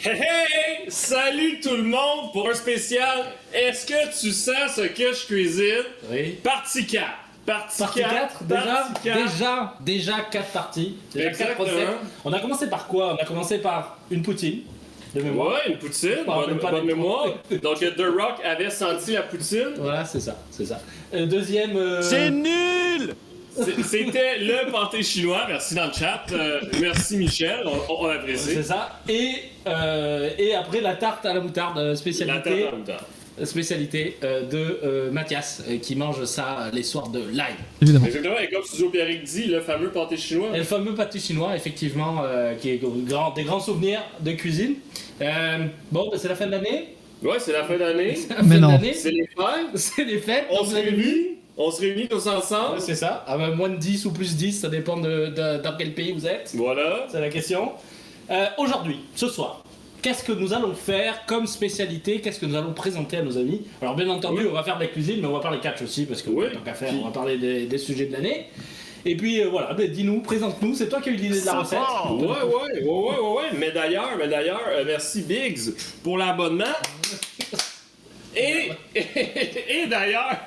Hey, hey! Salut tout le monde pour un spécial. Est-ce que tu sens ce que je cuisine? Oui. Partie 4. Partie 4, déjà 4 parties. Déjà 4 recettes. On a commencé par quoi? On a commencé par une poutine. De mémoire. Ouais, une poutine, bonne mémoire. Donc The Rock avait senti la poutine. Voilà, c'est ça. Deuxième... C'est nul! C'était le pâté chinois, merci dans le chat. Merci Michel, on apprécie. C'est ça. Et après la tarte à la moutarde, spécialité. La tarte à la moutarde. Spécialité de Mathias, qui mange ça les soirs de live. Évidemment. Exactement, et comme Studio Pierrick dit, le fameux pâté chinois. Et le fameux pâté chinois, effectivement, qui est des grands souvenirs de cuisine. Bon, c'est la fin de l'année. Ouais, c'est la fin d'année. Mais non. C'est les fêtes. C'est les fêtes. On se réunit tous ensemble. C'est ça. Ah ben, moins de 10 ou plus 10, ça dépend dans quel pays vous êtes. Voilà. C'est la question. Aujourd'hui, ce soir, qu'est-ce que nous allons faire comme spécialité? Qu'est-ce que nous allons présenter à nos amis? Alors bien entendu, on va faire de la cuisine, mais on va parler catch aussi, parce que tant qu'à faire, on va parler des sujets de l'année. Et puis voilà, dis-nous, présente-nous, c'est toi qui as eu l'idée de la recette. Ouais. Mais d'ailleurs, merci Biggs pour l'abonnement. Et d'ailleurs,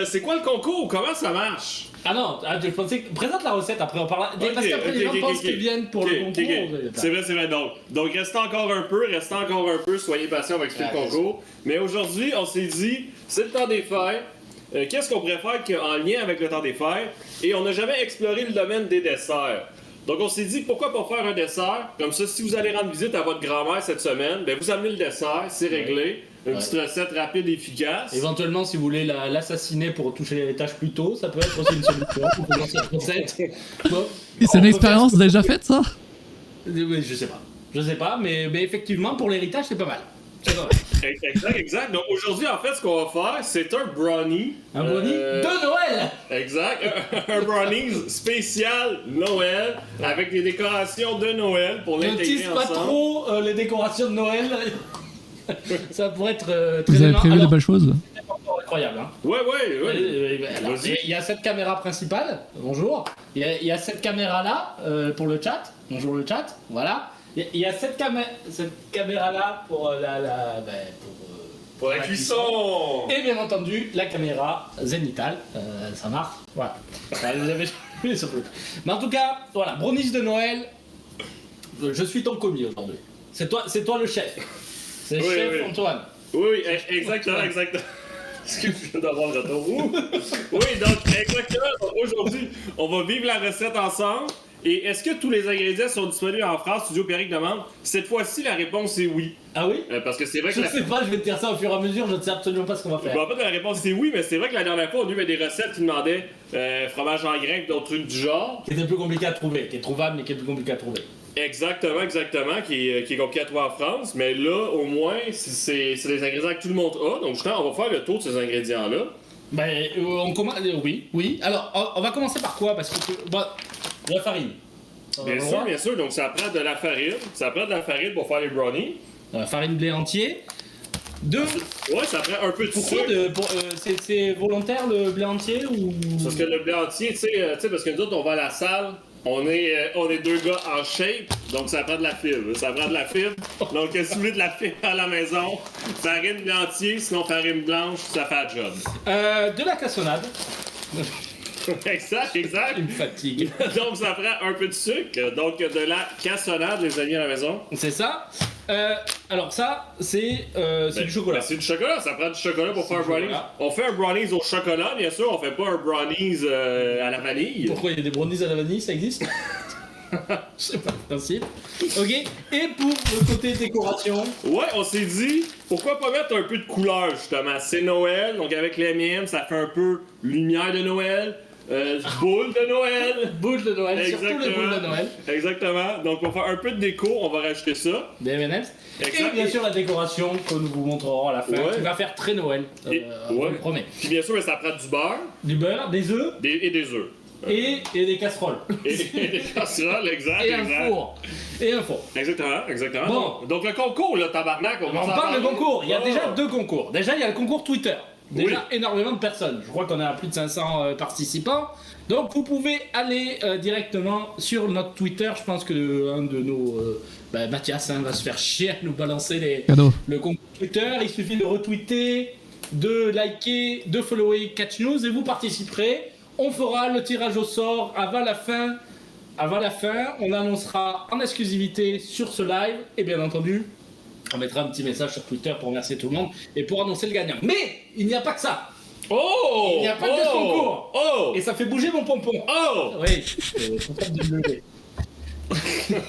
c'est quoi le concours? Comment ça marche? Ah non, je pensais que... Présente la recette après, on parle... Parce qu'après les gens pensent qu'ils viennent pour le concours. C'est vrai. Donc restez encore un peu, soyez patients, on va expliquer le concours. Mais aujourd'hui, on s'est dit, c'est le temps des fêtes. Qu'est-ce qu'on pourrait faire en lien avec le temps des fêtes? Et on n'a jamais exploré le domaine des desserts. Donc on s'est dit, pourquoi pas faire un dessert? Comme ça, si vous allez rendre visite à votre grand-mère cette semaine, ben vous amenez le dessert, c'est réglé. Une petite recette rapide et efficace. Éventuellement, si vous voulez l'assassiner pour toucher les tâches plus tôt, ça peut être aussi une solution. Vous pouvez lancer cette recette. Bon, c'est une expérience déjà faite, ça? Oui, je sais pas, mais effectivement, pour l'héritage, c'est pas mal. Exact. Donc aujourd'hui, en fait, ce qu'on va faire, c'est un brownie. Un brownie de Noël! Exact. Un brownie spécial Noël, avec des décorations de Noël pour l'intégrer ensemble. Ne tease pas trop les décorations de Noël. Ça pourrait être très Vous avez prévu de belles choses? C'est incroyable, hein. Ouais. Alors, il y a cette caméra principale, bonjour. Il y a cette caméra là pour le chat, bonjour le chat, voilà. Il y a cette caméra là pour pour la cuisson. Et bien entendu, la caméra zénithale, ça marche, voilà. Vous avez vu sur le... Mais en tout cas, voilà, brownies de Noël, je suis ton commis aujourd'hui. C'est toi le chef. C'est le chef Antoine. Oui, exactement. Excuse-moi d'avoir le retour. Oui, donc exactement. Aujourd'hui, on va vivre la recette ensemble. Et est-ce que tous les ingrédients sont disponibles en France? Studio Pierrick demande. Cette fois-ci, la réponse est oui. Ah oui? Parce que c'est vrai que... Je sais pas, je vais te dire ça au fur et à mesure, je ne sais absolument pas ce qu'on va faire. Bon, en fait, la réponse c'est oui, mais c'est vrai que la dernière fois, on a eu des recettes qui demandaient fromage en grain et d'autres trucs du genre. Qui était plus compliqué à trouver, qui est trouvable, mais qui est plus compliqué à trouver. Exactement, qui est compliqué à trouver en France. Mais là, au moins, c'est des ingrédients que tout le monde a. Donc, justement, on va faire le tour de ces ingrédients-là. Ben, on commence... Oui. Alors, on va commencer par quoi? Parce que... la farine. Bien sûr. Donc, ça prend de la farine. Ça prend de la farine pour faire les brownies. Farine blé entier. Ouais, ça prend un peu de sucre. C'est volontaire le blé entier ou... Parce que le blé entier, tu sais, parce que nous autres, on va à la salle, on est deux gars en shape, donc ça prend de la fibre. Donc, si vous voulez de la fibre à la maison, farine blé entier, sinon farine blanche, ça fait le job. De la cassonade. Exact. Il me fatigue. Donc, ça prend un peu de sucre, donc de la cassonade, les amis à la maison. C'est ça. Alors ça, c'est du chocolat. C'est du chocolat, ça prend du chocolat pour faire un brownies. On fait un brownies au chocolat, bien sûr, on fait pas un brownies à la vanille. Pourquoi il y a des brownies à la vanille, ça existe? Je sais pas le principe. Ok, et pour le côté décoration... Ouais, on s'est dit, pourquoi pas mettre un peu de couleur, justement. C'est Noël, donc avec les M&M, ça fait un peu lumière de Noël. Boule de Noël! Boule de Noël, exactement. Surtout les boules de Noël. Exactement. Donc, pour faire un peu de déco, on va rajouter ça. Des M&M's. Et bien sûr, la décoration que nous vous montrerons à la fin, qui va faire très Noël. On le promet. Puis bien sûr, ça prend du beurre. Du beurre, des œufs. Et des œufs. Et des casseroles. Et des casseroles, exact. Et un four. Exactement. Bon. Donc, le concours, là, tabarnak, on parle de concours. Il y a déjà 2 concours. Déjà, il y a le concours Twitter. Énormément de personnes. Je crois qu'on a plus de 500 participants. Donc vous pouvez aller directement sur notre Twitter. Je pense que un de nos Mathias va se faire chier à nous balancer Cadeau. le compte Twitter. Il suffit de retweeter, de liker, de follower Catch News et vous participerez. On fera le tirage au sort avant la fin. On annoncera en exclusivité sur ce live et bien entendu on mettra un petit message sur Twitter pour remercier tout le monde et pour annoncer le gagnant. Mais il n'y a pas que ça. Il n'y a pas que ce concours. Et ça fait bouger mon pompon. Oui.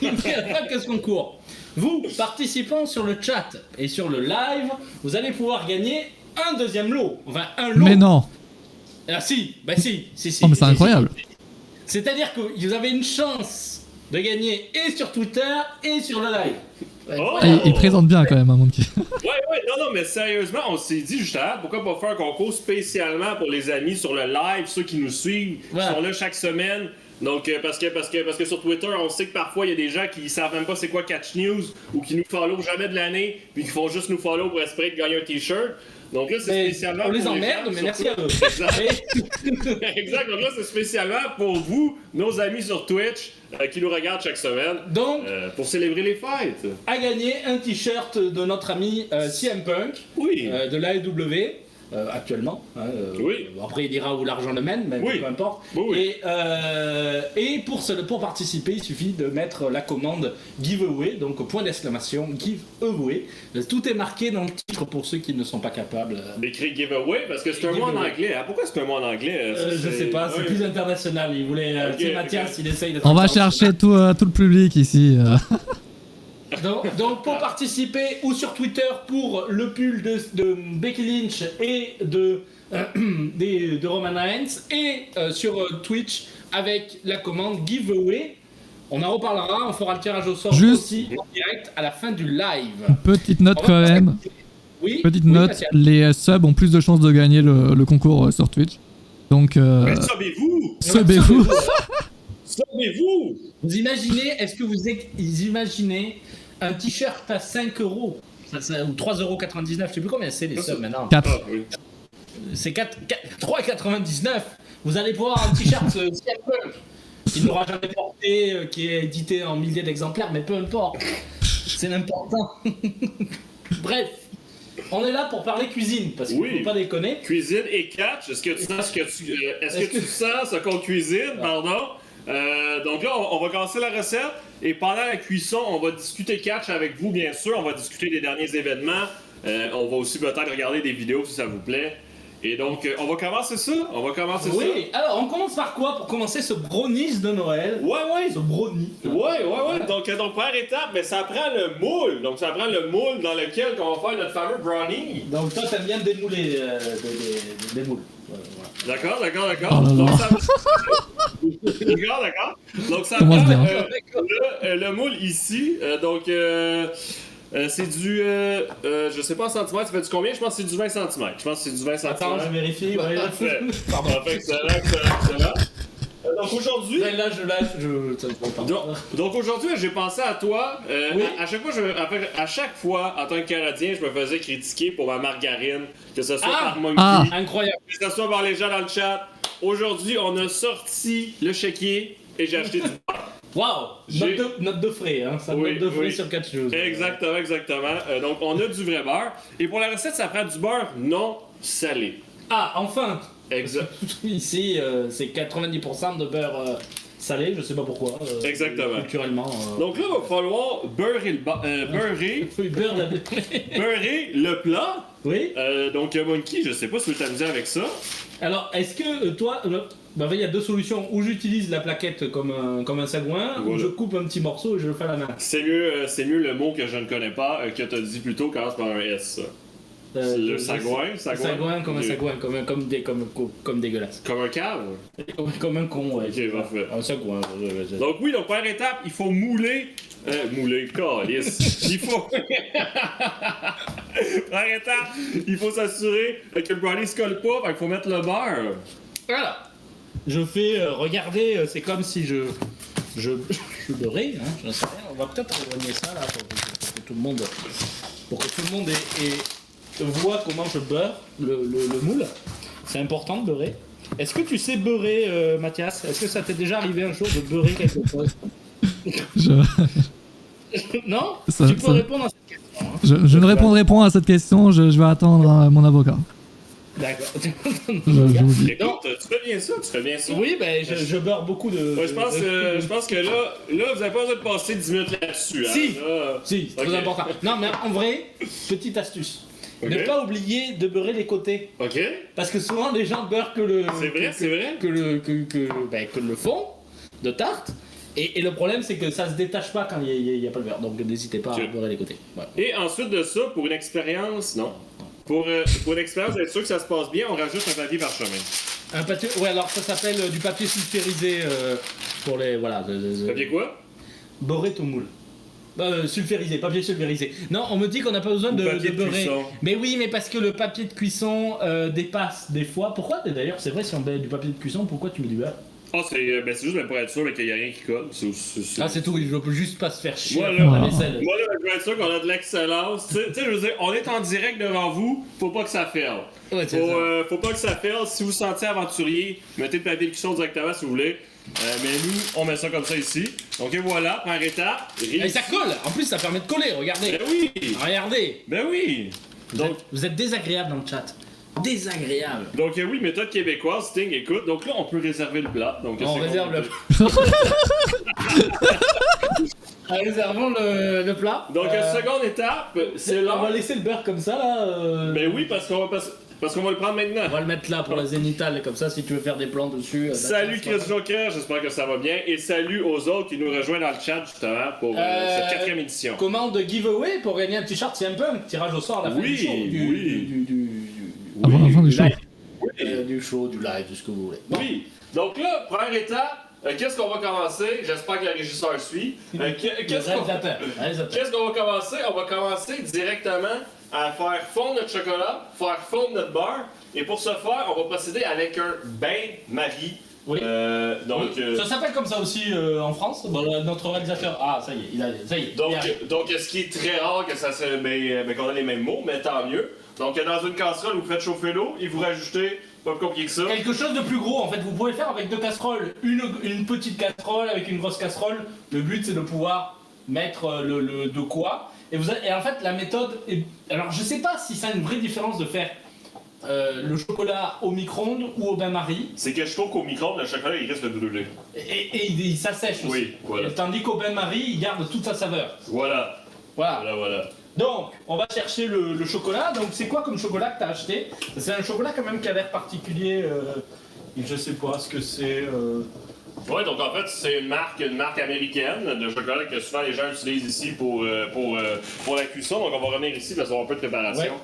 Il n'y a pas que ce concours. Vous, participant sur le chat et sur le live, vous allez pouvoir gagner un deuxième lot. Enfin, un lot. Mais non. Ah si. Oh, mais c'est incroyable. C'est-à-dire que vous avez une chance de gagner et sur Twitter et sur le live. Il présente bien quand même, hein, Monkey. Ouais, non, mais sérieusement, on s'est dit justement, pourquoi pas faire un concours spécialement pour les amis sur le live, ceux qui nous suivent, qui sont là chaque semaine. Donc, parce que sur Twitter, on sait que parfois, il y a des gens qui savent même pas c'est quoi Catch News ou qui nous follow jamais de l'année, puis qui font juste nous follow pour espérer de gagner un t-shirt. Donc là, c'est spécialement on pour les emmerde, mais merci à eux. Exact. Donc là, c'est spécialement pour vous, nos amis sur Twitch, qui nous regardent chaque semaine. Donc, pour célébrer les fêtes. À gagner un t-shirt de notre ami CM Punk. Oui. De l'AEW. Actuellement. Oui. Après, il dira où l'argent le mène, mais peu importe. Oui. Et pour participer, il suffit de mettre la commande giveaway, donc point d'exclamation, giveaway. Tout est marqué dans le titre pour ceux qui ne sont pas capables. D'écrire giveaway, parce que c'est un mot en anglais. Pourquoi c'est un mot en anglais? Je sais pas, c'est plus international. Il voulait. Mathias, il essaye de. On va chercher tout le public ici. Donc pour participer ou sur Twitter pour le pull de Becky Lynch et de Roman Reigns et sur Twitch avec la commande giveaway. On en reparlera, on fera le tirage au sort aussi en direct à la fin du live. Petite note quand même. Petite note, les subs ont plus de chances de gagner le concours sur Twitch. Donc mais subez-vous. Subez-vous. Vous imaginez, est-ce que vous imaginez un t-shirt à 5 euros ou 3,99€, je sais plus combien c'est les subs maintenant. 4. C'est 3,99€. Vous allez pouvoir un t-shirt CM qui n'aura jamais porté, qui est édité en milliers d'exemplaires, mais peu importe. C'est l'important. Bref. On est là pour parler cuisine, parce qu'il ne faut pas déconner. Cuisine et catch, est-ce que tu sens ce qu'on cuisine, pardon? Donc là, on va commencer la recette et pendant la cuisson, on va discuter catch avec vous, bien sûr. On va discuter des derniers événements. On va aussi peut-être regarder des vidéos si ça vous plaît. Et donc, on va commencer ça. Oui, alors on commence par quoi pour commencer ce brownies de Noël? Ouais. Ce brownie. Ouais. Donc, première étape, mais ça prend le moule. Donc, ça prend le moule dans lequel on va faire notre fameux brownie. Donc, toi, t'aimes bien démouler des moules. D'accord. Oh donc, d'accord. Donc, ça prend le moule ici. C'est du. je sais pas en centimètres, ça fait du combien? Je pense que c'est du 20 cm. Attends, je vérifie. Pardon. Excellent. Donc aujourd'hui. Donc aujourd'hui, j'ai pensé à toi. À chaque fois, en tant que Canadien, je me faisais critiquer pour ma margarine, que ce soit par Monkey, incroyable, que ce soit par les gens dans le chat. Aujourd'hui, on a sorti le chéquier et j'ai acheté du beurre. Wow! Note de frais, hein? Ça note de frais sur 4 choses. Exactement. Donc, on a du vrai beurre. Et pour la recette, ça prend du beurre non salé. Ah, enfin! Exact. Ici, c'est 90% de beurre salé, je sais pas pourquoi. Exactement. Culturellement. Donc là, il va falloir beurrer le plat. Oui. Donc, Monkey, je sais pas si tu veux t'amuser avec ça. Alors, est-ce que toi... il y a deux solutions. Ou j'utilise la plaquette comme un sagouin, ou je coupe un petit morceau et je le fais à la main. C'est mieux le mot que je ne connais pas, que tu as dit plus tôt, commence par un S. Le sagouin. Sagouin comme un sagouin, comme dégueulasse. Comme un cave? Comme un con, ouais. Ok, parfait. Un sagouin. Donc oui, donc première étape, il faut mouler. Calice. Il faut... Première étape, il faut s'assurer que le brownie se colle pas, il faut mettre le beurre. Voilà. Je fais, regardez, c'est comme si je beurrais, hein, je ne sais rien. On va peut-être éloigner ça là pour que tout le monde voit comment je beurre le moule. C'est important de beurrer. Est-ce que tu sais beurrer, Mathias? Est-ce que ça t'est déjà arrivé un jour de beurrer quelque chose? Non? Tu peux répondre à cette question. Hein. Je ne répondrai point à cette question, je vais attendre mon avocat. D'accord. Je vous dis. Écoute, tu fais bien ça, Oui, ben je beurre beaucoup de... Ouais, je pense que là, vous avez pas besoin de passer 10 minutes là-dessus. Si, hein, si, c'est très important. Non, mais en vrai, petite astuce. Ne pas oublier de beurrer les côtés. Ok. Parce que souvent, les gens beurrent que le... C'est vrai. Que le fond de tarte. Et le problème, c'est que ça se détache pas quand il n'y a pas le beurre. Donc n'hésitez pas à beurrer les côtés. Voilà. Et ensuite de ça, pour une expérience, non. Pour une expérience, d'être sûr que ça se passe bien, on rajoute un papier parchemin. Un papier... Ouais, alors ça s'appelle du papier sulfurisé pour les... Voilà. Papier quoi? Beurrer tout moule. Sulfurisé, papier sulfurisé. Non, on me dit qu'on n'a pas besoin de beurrer. Cuisson. Mais oui, mais parce que le papier de cuisson dépasse des fois. Pourquoi d'ailleurs, c'est vrai, si on met du papier de cuisson, pourquoi tu mets du beurre? Ah, c'est juste pour être sûr qu'il n'y a rien qui colle. Ah, c'est tout, il ne veut juste pas se faire chier. Moi, là, je veux être sûr qu'on a de l'excellence. Tu sais, je veux dire, on est en direct devant vous, faut pas que ça faille. Ouais, faut pas que ça faille. Si vous vous sentez aventurier, mettez le papier de cuisson directement si vous voulez. Mais nous, on met ça comme ça ici. Donc et voilà, première étape. Et ça colle. En plus, ça permet de coller, regardez. Ben oui. Regardez. Ben oui. Vous êtes désagréable dans le chat. Désagréable. Donc oui, méthode québécoise, Sting, écoute. Donc là, on peut réserver le plat. Donc, on réserve le Réservons le plat. Donc seconde étape, c'est là. On va laisser le beurre comme ça là. Ben oui, parce qu'on va le prendre maintenant. On va le mettre là pour la zénithale, comme ça si tu veux faire des plans dessus. Salut Chris Joker, j'espère que ça va bien. Et salut aux autres qui nous rejoignent dans le chat justement pour cette 4e édition. Commande giveaway pour gagner un t-shirt, c'est un peu un tirage au sort à la fin du show. Avant du show. Du show, du live, de ce que vous voulez. Bon. Oui, donc là, première étape. Qu'est-ce qu'on va commencer? J'espère que le régisseur suit. Qu'est-ce qu'on va commencer? On va commencer directement à faire fondre notre chocolat, faire fondre notre beurre. Et pour ce faire, on va procéder avec un bain-marie. Oui. Donc, ça s'appelle comme ça aussi en France. Bon, notre réalisateur. Ah, ça y est, ça y est. Donc, ce qui est très rare que ça qu'on a les mêmes mots, mais tant mieux. Donc, dans une casserole, vous faites chauffer l'eau et vous rajoutez, pas plus compliqué que ça. Quelque chose de plus gros, en fait, vous pouvez faire avec 2 casseroles. Une petite casserole avec une grosse casserole. Le but, c'est de pouvoir mettre le de quoi. Et en fait, la méthode est... Alors, je sais pas si ça a une vraie différence de faire le chocolat au micro-ondes ou au bain-marie. C'est que je trouve qu'au micro-ondes, le chocolat, il risque de brûler. Et il s'assèche aussi. Oui, voilà. Tandis qu'au bain-marie, il garde toute sa saveur. Voilà. Donc, on va chercher le chocolat. Donc, c'est quoi comme chocolat que tu as acheté? C'est un chocolat quand même qui a l'air particulier. Je sais pas ce que c'est. Ouais, donc en fait, c'est une marque américaine de chocolat que souvent les gens utilisent ici pour la cuisson. Donc, on va revenir ici parce qu'on a un peu de préparation.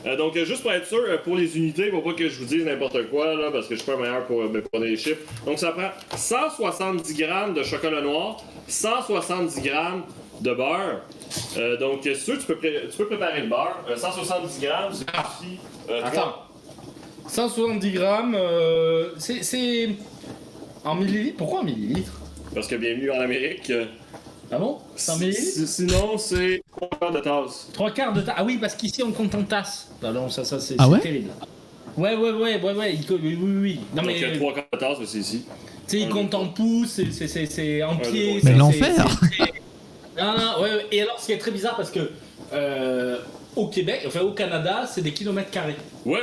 Ouais. Donc, juste pour être sûr, pour les unités, pour pas que je vous dise n'importe quoi, là, parce que je suis pas meilleur pour les chiffres. Donc, ça prend 170 grammes de chocolat noir, 170 grammes de beurre. Donc, si tu peux préparer le beurre. 170 grammes, c'est aussi... Attends. 170 grammes, c'est... En millilitres? Pourquoi en millilitres? Parce que bienvenue en Amérique. Ah bon? 100 millilitres? Sinon, c'est 3 quarts de tasse. 3 quarts de tasse? Ah oui, parce qu'ici, on compte en tasse. Ah non, ça c'est terrible. Ouais. Oui. Non, donc, 3 quarts de tasse, c'est ici. Tu sais, il compte en pouces, c'est en pieds. Mais l'enfer! Non, ouais. Et alors, ce qui est très bizarre, parce que au Québec, enfin au Canada, c'est des kilomètres carrés. Oui.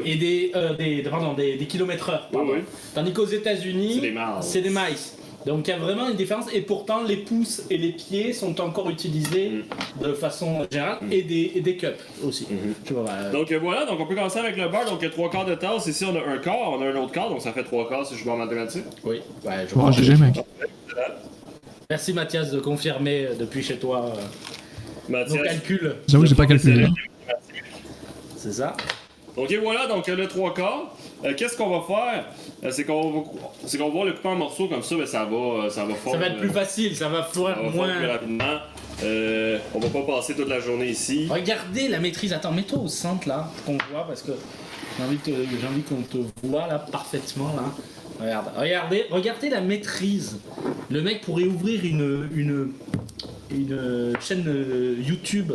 Et des kilomètres heure. Oui. Tandis qu'aux États-Unis, c'est des miles. Donc il y a vraiment une différence. Et pourtant, les pouces et les pieds sont encore utilisés de façon générale. Et des cups aussi. Je sais pas, donc voilà, donc on peut commencer avec le beurre. Donc 3 quarts de tasse. Ici, on a un quart, on a un autre quart. Donc ça fait 3 quarts si je vais en mathématiques. Oui. Ouais, GG, mec. Merci Mathias de confirmer depuis chez toi nos calculs. J'avoue que j'ai pas calculé. C'est ça. Ok, voilà, donc le 3 quarts. Qu'est-ce qu'on va faire? C'est qu'on va le couper en morceaux comme ça, mais ça va fondre. Ça va être plus facile, ça va fondre moins plus rapidement. On va pas passer toute la journée ici. Regardez la maîtrise. Attends, mets-toi au centre là, pour qu'on voit, parce que j'ai envie qu'on te voit là parfaitement là. Regardez la maîtrise. Le mec pourrait ouvrir une chaîne YouTube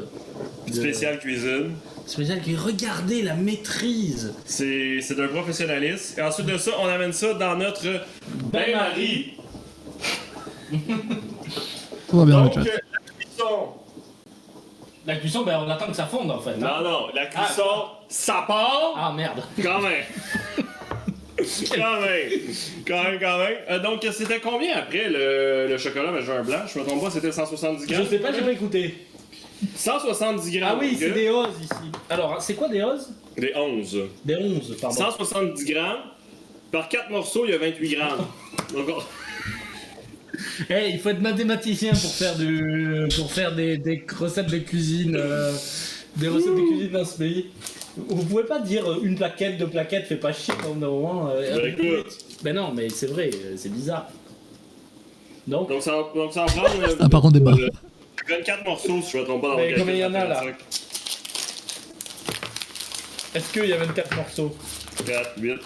spéciale cuisine. Spécialité, regardez la maîtrise. C'est d'un professionnalisme. Et ensuite de ça, on amène ça dans notre bain-marie. Tout va bien, le Donc, chat. la cuisson. La cuisson, ben on attend que ça fonde en fait. Non, non, la cuisson, ça part. Ah merde. Quand même. Quand même. Donc, c'était combien après le chocolat majeur blanc? Je me trompe pas, c'était 170 grammes? Je sais pas, j'ai pas écouté. 170 grammes. Ah oui, c'est ok? des oses ici. Alors, c'est quoi des oses? Des 11. Des 11, pardon. 170 grammes. Par 4 morceaux, il y a 28 grammes. Donc, Hey, il faut être mathématicien pour faire des recettes de cuisine, des recettes de cuisine dans ce pays. Vous pouvez pas dire une plaquette, deux plaquettes, fais pas chier comme dans moment. écoute. Ben non, mais c'est vrai, c'est bizarre. Donc, ça va prendre. Ça part en débat. 24 morceaux, si je me trompe pas dans Mais le combien il y en a, là? 45. est-ce qu'il y a 24 morceaux? 4, 8,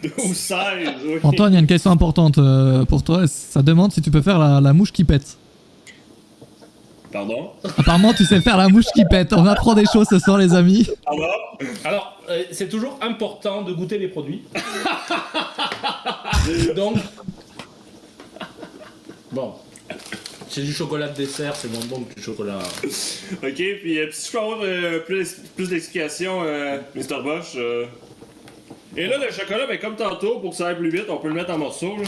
12, 16. Oui. Antoine, il y a une question importante pour toi. Ça demande si tu peux faire la mouche qui pète. Pardon? Apparemment, tu sais faire la mouche qui pète. On apprend des choses ce soir, les amis. Pardon? Alors, c'est toujours important de goûter les produits. Donc, bon, c'est du chocolat de dessert, c'est moins bon que du chocolat. Ok, puis si je peux avoir plus d'explications, Mr. Bosch. Et là, le chocolat, ben, comme tantôt, pour que ça aille plus vite, on peut le mettre en morceaux. Là.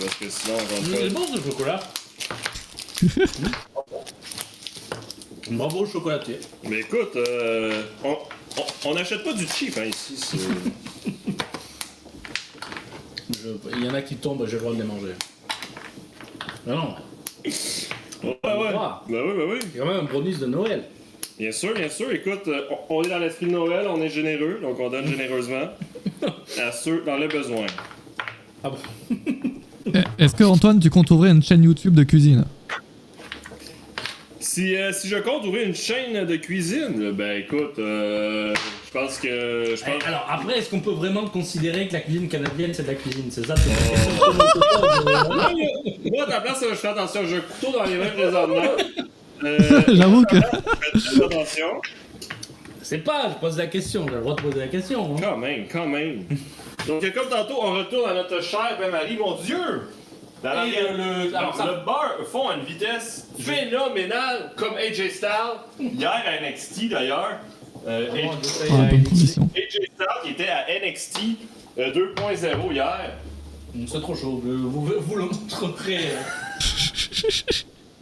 Parce que sinon, on va C'est pas. bon ce chocolat. Bravo chocolatier. Mais écoute, on n'achète pas du cheap hein, ici. Il y en a qui tombent, j'ai le droit de les manger. Non, non, Ouais. Ah. Ben oui. c'est quand même un brownies de Noël. Bien sûr. Écoute, on est dans l'esprit de Noël, on est généreux, donc on donne généreusement à ceux dans le besoin. Ah bon. Est-ce que, Antoine, tu comptes ouvrir une chaîne YouTube de cuisine? Si je compte ouvrir une chaîne de cuisine, ben écoute, je pense que. Alors après, est-ce qu'on peut vraiment considérer que la cuisine canadienne c'est de la cuisine? C'est ça? Moi, à ta place, je fais attention, j'ai un couteau dans les mains présentement. J'avoue que... Faites attention. C'est pas, je pose la question, j'ai le droit de poser la question. Hein. Quand même. Donc, comme tantôt, on retourne à notre cher bain-marie, mon Dieu! Et Le beurre fond à une vitesse phénoménale, comme AJ Styles, hier à NXT d'ailleurs. bonne transition. AJ Styles qui était à NXT 2.0 hier. C'est trop chaud, vous le montrerez.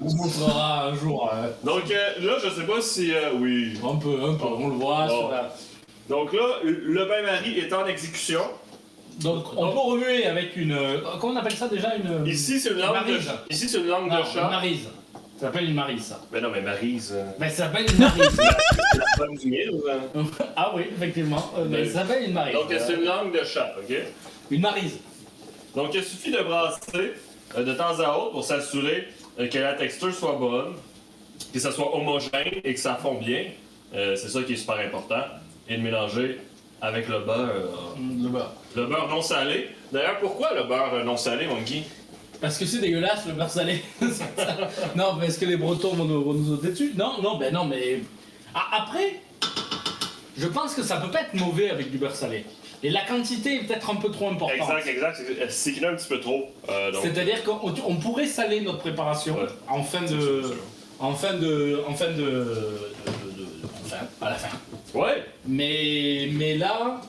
On montrera un jour. Donc là, je sais pas si... oui. Un peu, on le voit. Bon. Sur la... Donc là, le bain-marie est en exécution. Donc on peut remuer avec une... comment on appelle ça déjà une... Ici, c'est une langue de chat. Ici, c'est une langue Non, de une chat. maryse. Ça s'appelle une maryse, ça. Ben non, mais Maryse... Ben ça s'appelle une maryse. c'est la femme du miel, ou... Ah oui, effectivement. Mais ça s'appelle une maryse. Donc c'est une langue de chat, ok? Une maryse. Donc il suffit de brasser de temps à autre pour s'assurer que la texture soit bonne, que ça soit homogène et que ça fond bien. C'est ça qui est super important. Et de mélanger avec le beurre. Le beurre. Le beurre non salé. D'ailleurs, pourquoi le beurre non salé, Monkey? Parce que c'est dégueulasse le beurre salé. Non, mais est-ce que les Bretons vont nous sauter dessus? Non, mais... Ah, après, je pense que ça peut pas être mauvais avec du beurre salé. Et la quantité est peut-être un peu trop importante. Exact. C'est qu'il y en a un petit peu trop. Donc... C'est-à-dire qu'on pourrait saler notre préparation en fin de... Enfin, à la fin. Ouais. Mais là,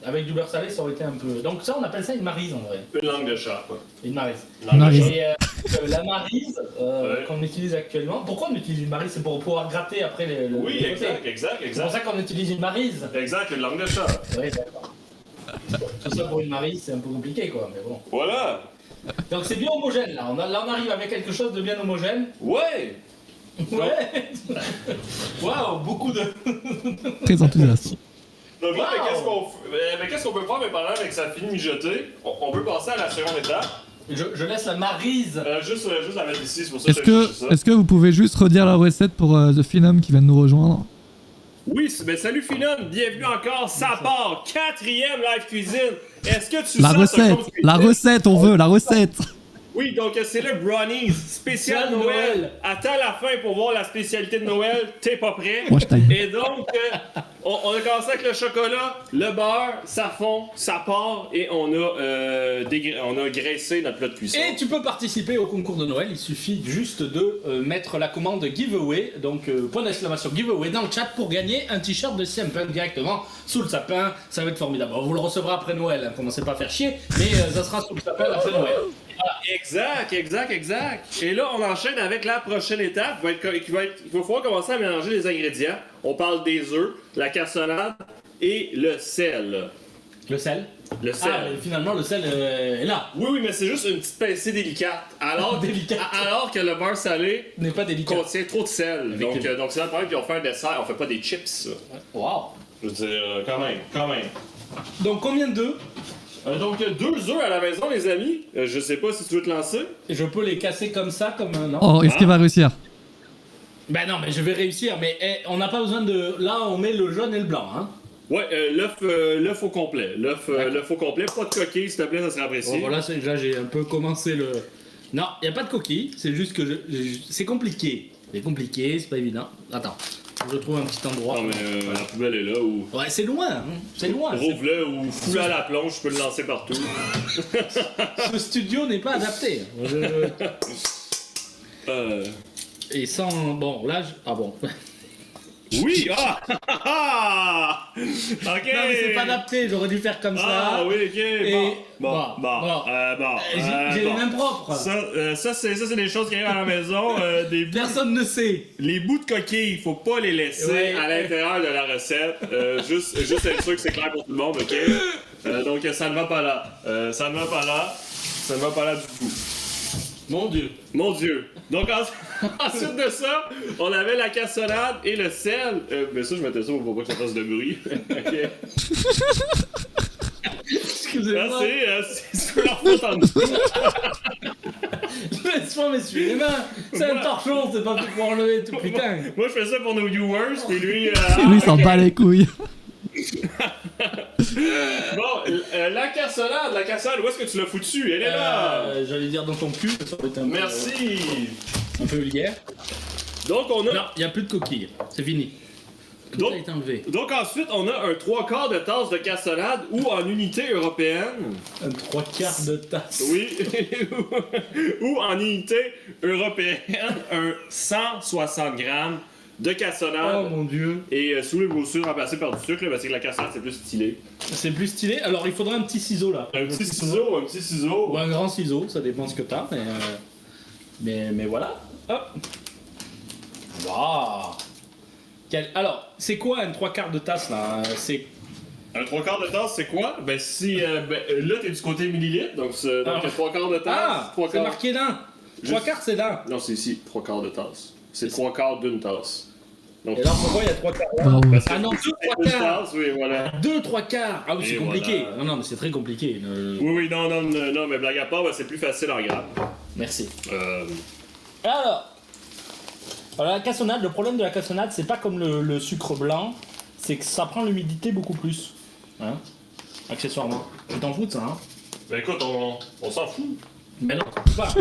avec du beurre salé, ça aurait été un peu... Donc ça, on appelle ça une maryse en vrai. Une langue de chat, quoi. Une maryse. Maryse. Et la maryse qu'on utilise actuellement, pourquoi on utilise une maryse? C'est pour pouvoir gratter après le Oui, le exact. C'est pour ça qu'on utilise une maryse. Exact, une langue de chat. Oui, d'accord. Tout ça pour une maryse, c'est un peu compliqué quoi, mais bon. Voilà. Donc c'est bien homogène là, on arrive avec quelque chose de bien homogène. Ouais. Ouais. Waouh, beaucoup de... Très enthousiaste. Donc là, Wow. qu'est-ce qu'on peut faire, mais pendant que ça finit de mijoter, on peut passer à la seconde étape. Je laisse la maryse. Juste la mettre ici, c'est pour ça que je cherche ça. Est-ce que vous pouvez juste redire la recette pour The Phenom qui vient de nous rejoindre? Oui, ben salut Phenom, bienvenue encore, ça part, 4e live cuisine. Est-ce que tu La sens ce recette, compte la recette, on veut la recette. Oui, donc c'est le Brownies spécial Spécial Noël. Noël. Attends la fin pour voir la spécialité de Noël. T'es pas prêt? Moi, je taille. Et donc, on a commencé avec le chocolat, le beurre, ça fond, ça part et on a graissé notre plat de cuisson. Et tu peux participer au concours de Noël, il suffit juste de mettre la commande giveaway, donc point d'exclamation giveaway dans le chat pour gagner un t-shirt de CM Punk directement sous le sapin, ça va être formidable. Bon, vous le recevrez après Noël, hein, commencez pas à faire chier, mais ça sera sous le sapin après Noël. Exact. Et là, on enchaîne avec la prochaine étape. Il va falloir commencer à mélanger les ingrédients. On parle des œufs, la cassonade et le sel. Le sel. Le sel. Ah, mais finalement, le sel est là. Oui, mais c'est juste une petite pincée délicate. Alors que le beurre salé N'est pas délicat. contient trop de sel. Donc c'est là le problème qu'on fait un dessert. On fait pas des chips. Wow. Je veux dire, quand même. Donc combien d'œufs? Donc 2 œufs à la maison, les amis. Je sais pas si tu veux te lancer. Et je peux les casser comme ça, comme un... Non. Oh, est-ce qu'il va réussir? Ben non, mais je vais réussir, mais on n'a pas besoin de... Là, on met le jaune et le blanc, hein. Ouais, l'œuf au complet. L'œuf au complet, pas de coquille, s'il te plaît, ça serait apprécié. Bon, voilà, là, j'ai un peu commencé le... Non, il n'y a pas de coquille, c'est juste que c'est compliqué. C'est compliqué, c'est pas évident. Attends, je trouve un petit endroit. Non, mais la poubelle est là ou. Ouais, c'est loin, hein. C'est loin. Rouvre-le ou fous-le à la plonge, je peux le lancer partout. Ce studio n'est pas adapté. Et sans... Bon, là, Ah bon. Oui! Ah! Ok! Non, mais c'est pas adapté, j'aurais dû faire comme ça. Ah oui, ok. Et... Bon. J'ai les mêmes propres. Ça, c'est des choses qui arrivent à la maison. Des bouts, Personne ne sait. les bouts de coquille, faut pas les laisser Ouais. à l'intérieur de la recette. Juste être sûr que c'est clair pour tout le monde, ok? Donc, ça ne va pas là. Ça ne va pas là du tout. Mon Dieu. Mon Dieu! Donc ensuite de ça, on avait la cassonade et le sel. Mais ça, je mettais ça pour pas que ça fasse de bruit. Ok. Excusez-moi. C'est leur faute en dessous. Laisse-moi m'essuyer les mains. C'est un torchon, c'est pas pour enlever tout, putain. Moi, je fais ça pour nos viewers, puis lui. Lui, il s'en bat les couilles. Bon, la cassonade, où est-ce que tu l'as foutu? Elle est là! J'allais dire dans ton cul, ça aurait été un peu, Merci! un peu vulgaire. Donc, on a. Non, il n'y a plus de coquilles. C'est fini. Tout Donc- a été enlevé. Donc, ensuite, on a un 3/4 de tasse de cassonade ou en unité européenne. Un 3/4 de tasse. Oui. Ou en unité européenne, un 160 grammes de cassonade. Oh mon dieu. Et sous les brossures remplacées par du sucre, là, parce que la cassonade c'est plus stylé. C'est plus stylé. Alors il faudrait un petit ciseau là. Un petit ciseau. Ou un grand ciseau, ça dépend ce que t'as. Mais voilà. Hop. Waouh. Alors, c'est quoi un 3/4 de tasse là? C'est... Un 3/4 de tasse, c'est quoi? Ben si. Là, t'es du côté millilitres, donc c'est donc, 3/4 de tasse. Ah, trois c'est quarts. marqué là. 3/4 c'est là. Non, c'est ici, 3/4 de tasse. C'est 3/4 d'une tasse. Donc, Et alors pourquoi il y a 3/4 là? Bravo. parce que Ah non, c'est 2/3. une tasse, oui, voilà. 2/3. Ah oui, c'est Et compliqué. voilà. Non, mais c'est très compliqué. Oui, non, mais blague à part, ben, c'est plus facile en grammes. Merci. Euh, Alors, la cassonade, le problème de la cassonade, c'est pas comme le sucre blanc, c'est que ça prend l'humidité beaucoup plus. Hein? Accessoirement. Tu t'en fous de ça, hein? Ben écoute, on s'en fout. Mais non, tu peux pas.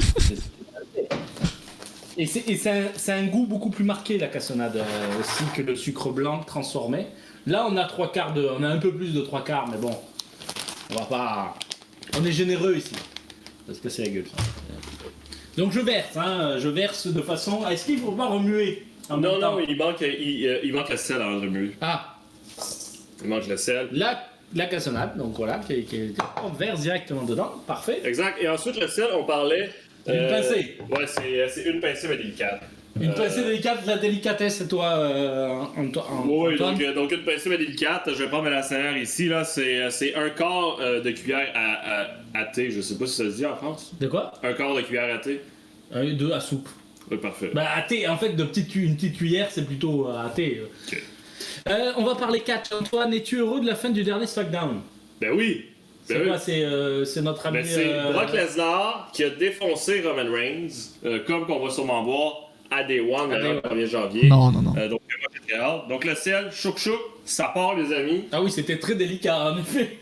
Et c'est un goût beaucoup plus marqué, la cassonade, aussi, que le sucre blanc transformé. Là, on a on a un peu plus de 3/4, mais bon, on va pas... On est généreux ici. Parce que c'est la gueule, ça. Donc je verse de façon... Est-ce qu'il faut pas remuer en même temps? Non, il manque le sel avant de remuer. Ah, Il manque le sel. la cassonade, donc voilà, on verse directement dedans, parfait. Exact. Et ensuite, le sel, on parlait. Une pincée. Ouais, c'est une pincée, mais délicate. Une pincée délicate, la délicatesse, c'est toi, Oui, Antoine? donc une pincée, mais délicate. Je vais prendre ma lacénaire ici, là. C'est un quart de cuillère à thé. Je sais pas si ça se dit en France. De quoi? Un quart de cuillère à thé. Deux à soupe. Oui, parfait. Bah, à thé, en fait, une petite cuillère, c'est plutôt à thé. Ok. On va parler catch. Antoine, es-tu heureux de la fin du dernier SmackDown? Ben oui. C'est Ben quoi? oui. C'est notre ami... Ben, c'est Brock Lesnar qui a défoncé Roman Reigns, comme qu'on va sûrement voir à Day One, le 1er janvier. Non. Donc, moi, j'ai très hâte. Donc, le sel, chouk, ça part, les amis. Ah oui, c'était très délicat, en effet.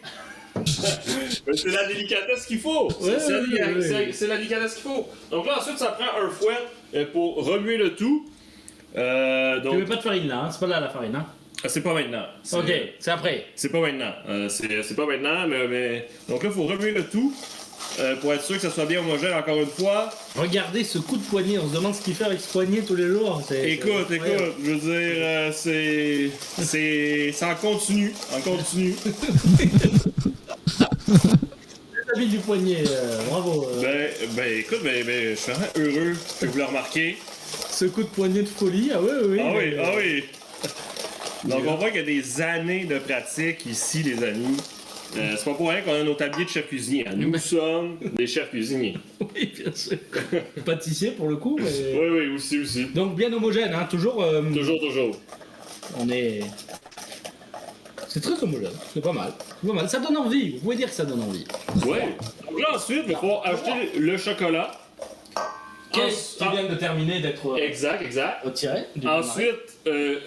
C'est la délicatesse qu'il faut. C'est la délicatesse qu'il faut. Donc là, ensuite, ça prend un fouet pour remuer le tout. Tu mets pas de farine là, hein? C'est pas là la farine, hein? C'est pas maintenant. Ok, c'est après. C'est pas maintenant. C'est pas maintenant, mais... Donc là, il faut remuer le tout pour être sûr que ça soit bien homogène encore une fois. Regardez ce coup de poignet, on se demande ce qu'il fait avec ce poignet tous les jours. Écoute, je veux dire, c'est en continu. Du poignet, bravo. Écoute, je suis vraiment heureux que vous le remarquez. Ce coup de poignet de folie, ah oui. Donc on voit qu'il y a des années de pratique ici, les amis. C'est pas pour rien qu'on a nos tabliers de chef cuisinier. Hein. Nous sommes des chefs cuisiniers. Oui, bien sûr. Pâtissier pour le coup. Mais... Oui, aussi. Donc bien homogène, hein, toujours. Toujours. On est. C'est très homogène, c'est pas mal. Ça donne envie, vous pouvez dire que ça donne envie. Ouais. Donc là ensuite, il faut ajouter le chocolat. Tu viens de terminer d'être exact. retiré. Ensuite,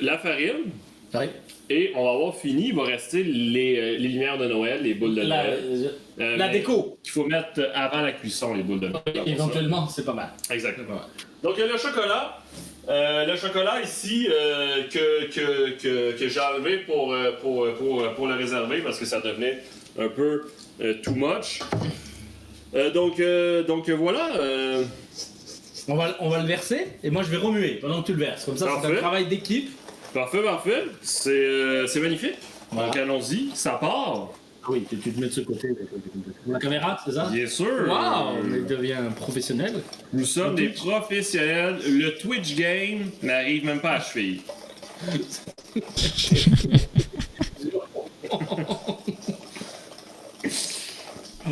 la farine. Oui. Et on va avoir fini, il va rester les lumières de Noël, les boules de Noël. La déco. Qu'il faut mettre avant la cuisson, les boules de Noël. Éventuellement, c'est pas mal. Exactement. Donc le chocolat. Le chocolat ici que j'ai enlevé pour le réserver parce que ça devenait un peu too much. Donc voilà. On va le verser et moi je vais remuer pendant que tu le verses. Comme ça, c'est un travail d'équipe. Parfait. C'est magnifique. Voilà. Donc allons-y, ça part. Oui, tu te mets de ce côté de la caméra, c'est ça? Bien sûr! Waouh! On devient professionnel. Nous sommes des professionnels. Le Twitch game n'arrive même pas à cheville.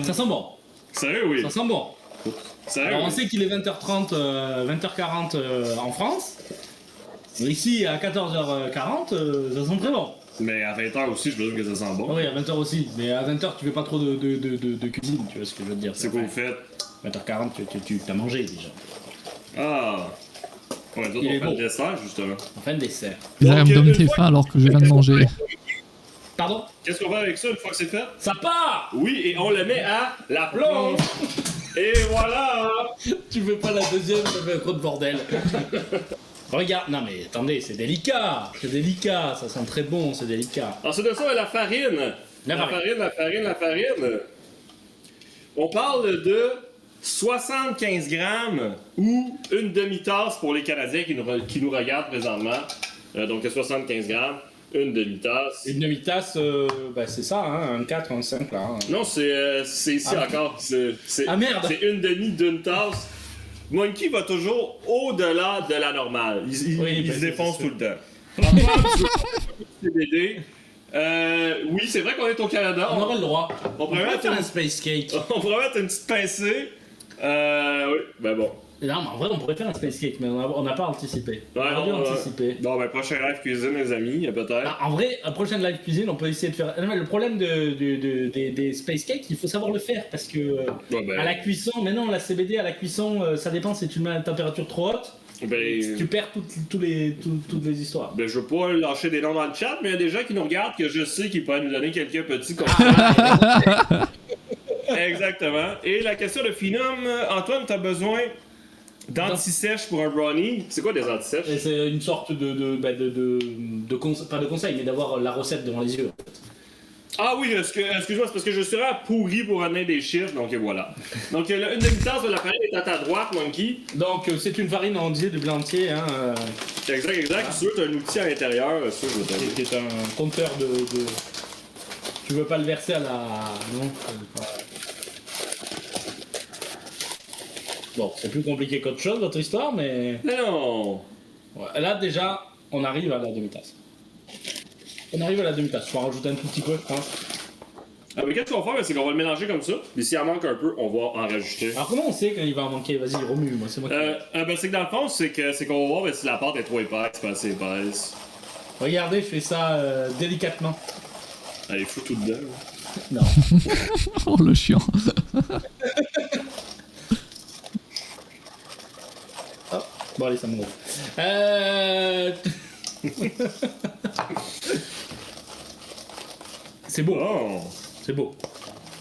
Ça sent bon. Sérieux, oui. Ça sent bon. Sérieux, alors, on sait qu'il est 20h30, 20h40 en France. Ici, à 14h40, ça sent très bon. Mais à 20h aussi, je veux dire que ça sent bon. Oui, à 20h aussi. Mais à 20h, tu fais pas trop de cuisine, tu vois ce que je veux te dire. C'est quoi vous faites? 20h40, tu t'as mangé déjà. Ah! Ouais, on fait le dessert, justement. On fait le dessert. J'arrive à me donner faim alors que je viens de manger. Pardon? Qu'est-ce qu'on fait avec ça une fois que c'est fait? Ça part! Oui, et on le met à la plonge! Et voilà! Tu veux pas la deuxième, ça fait trop de bordel. Regarde, non mais attendez, c'est délicat, ça sent très bon, c'est délicat. Ensuite de ça, la farine. La farine. On parle de 75 grammes ou une demi-tasse pour les Canadiens qui nous regardent présentement. Donc 75 grammes, une demi-tasse. Une demi-tasse, c'est ça, hein, un 4, un 5 là. Hein. Non, c'est ici encore. Ah merde! C'est une demi d'une tasse. Monkey va toujours au-delà de la normale. Il se défonce tout le temps. CBD. Oui, c'est vrai qu'on est au Canada. On aurait le droit. On pourrait mettre un space cake. On pourrait mettre une petite pincée. Oui, ben bon. Non, mais en vrai, on pourrait faire un space cake, mais on n'a pas anticipé. Ouais, on aurait dû anticiper. Non, ben prochain live cuisine, les amis, peut-être. Ah, en vrai, la prochaine live cuisine, on peut essayer de faire. Non, mais le problème des space cakes, il faut savoir le faire parce que à la cuisson, mais non, la CBD à la cuisson, ça dépend si tu le mets à une température trop haute. Tu perds toutes les histoires. Ben, je veux pas lâcher des noms dans le chat, mais il y a des gens qui nous regardent que je sais qu'ils peuvent nous donner quelques petits conseils. Exactement. Et la question de Finum, Antoine, t'as besoin d'anti-sèche pour un brownie. C'est quoi des anti-sèches? C'est une sorte pas de conseil, mais d'avoir la recette devant les yeux. Ah oui, excuse-moi, c'est parce que je serai pourri pour amener des chiffres, donc voilà. Donc une demi-tasse de la farine est à ta droite, Monkey. Donc c'est une farine, on disait, de blé entier. Hein, Exact. Ah. Si tu veux, t'as un outil à l'intérieur, ça, je veux dire. Qui est un compteur de... Tu veux pas le verser à la... Non. Bon, c'est plus compliqué qu'autre chose, votre histoire, mais... Non. Ouais, là, déjà, on arrive à la demi-tasse. Je vais en rajouter un tout petit peu, je pense. Ah, mais qu'est-ce qu'on va faire? C'est qu'on va le mélanger comme ça. Puis s'il en manque un peu, on va en rajouter. Alors comment on sait quand il va en manquer? Vas-y, remue, moi, c'est moi qui... c'est que dans le fond, c'est qu'on va voir si la pâte est trop épaisse, pas assez épaisse. Regardez, je fais ça délicatement. Allez, fous tout dedans. Non. Oh, le chiant. Oh, bon, allez, ça me gonfle. C'est beau. Oh. C'est beau.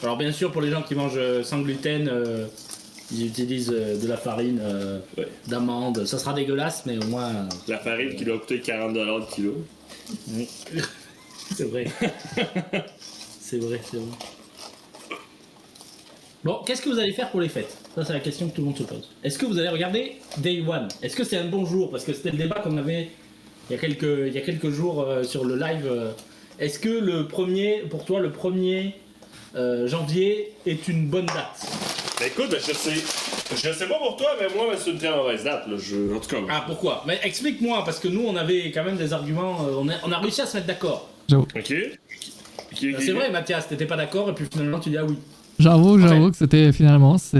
Alors bien sûr, pour les gens qui mangent sans gluten, ils utilisent de la farine d'amande. Ça sera dégueulasse, mais au moins... La farine qui doit coûter 40$ le kilo. Oui. C'est vrai. C'est vrai. Bon, qu'est-ce que vous allez faire pour les fêtes? Ça, c'est la question que tout le monde se pose. Est-ce que vous allez regarder Day One? Est-ce que c'est un bon jour? Parce que c'était le débat qu'on avait il y a quelques jours sur le live. Est-ce que pour toi, le 1er janvier est une bonne date? Ben écoute, je sais pas pour toi, mais moi, c'est une très mauvaise date, là. En tout cas. Ah, pourquoi? Mais explique-moi, parce que nous, on avait quand même des arguments, on a réussi à se mettre d'accord. J'avoue. Ok. C'est vrai, Mathias, t'étais pas d'accord, et puis finalement, tu dis ah oui. J'avoue que c'était finalement, ça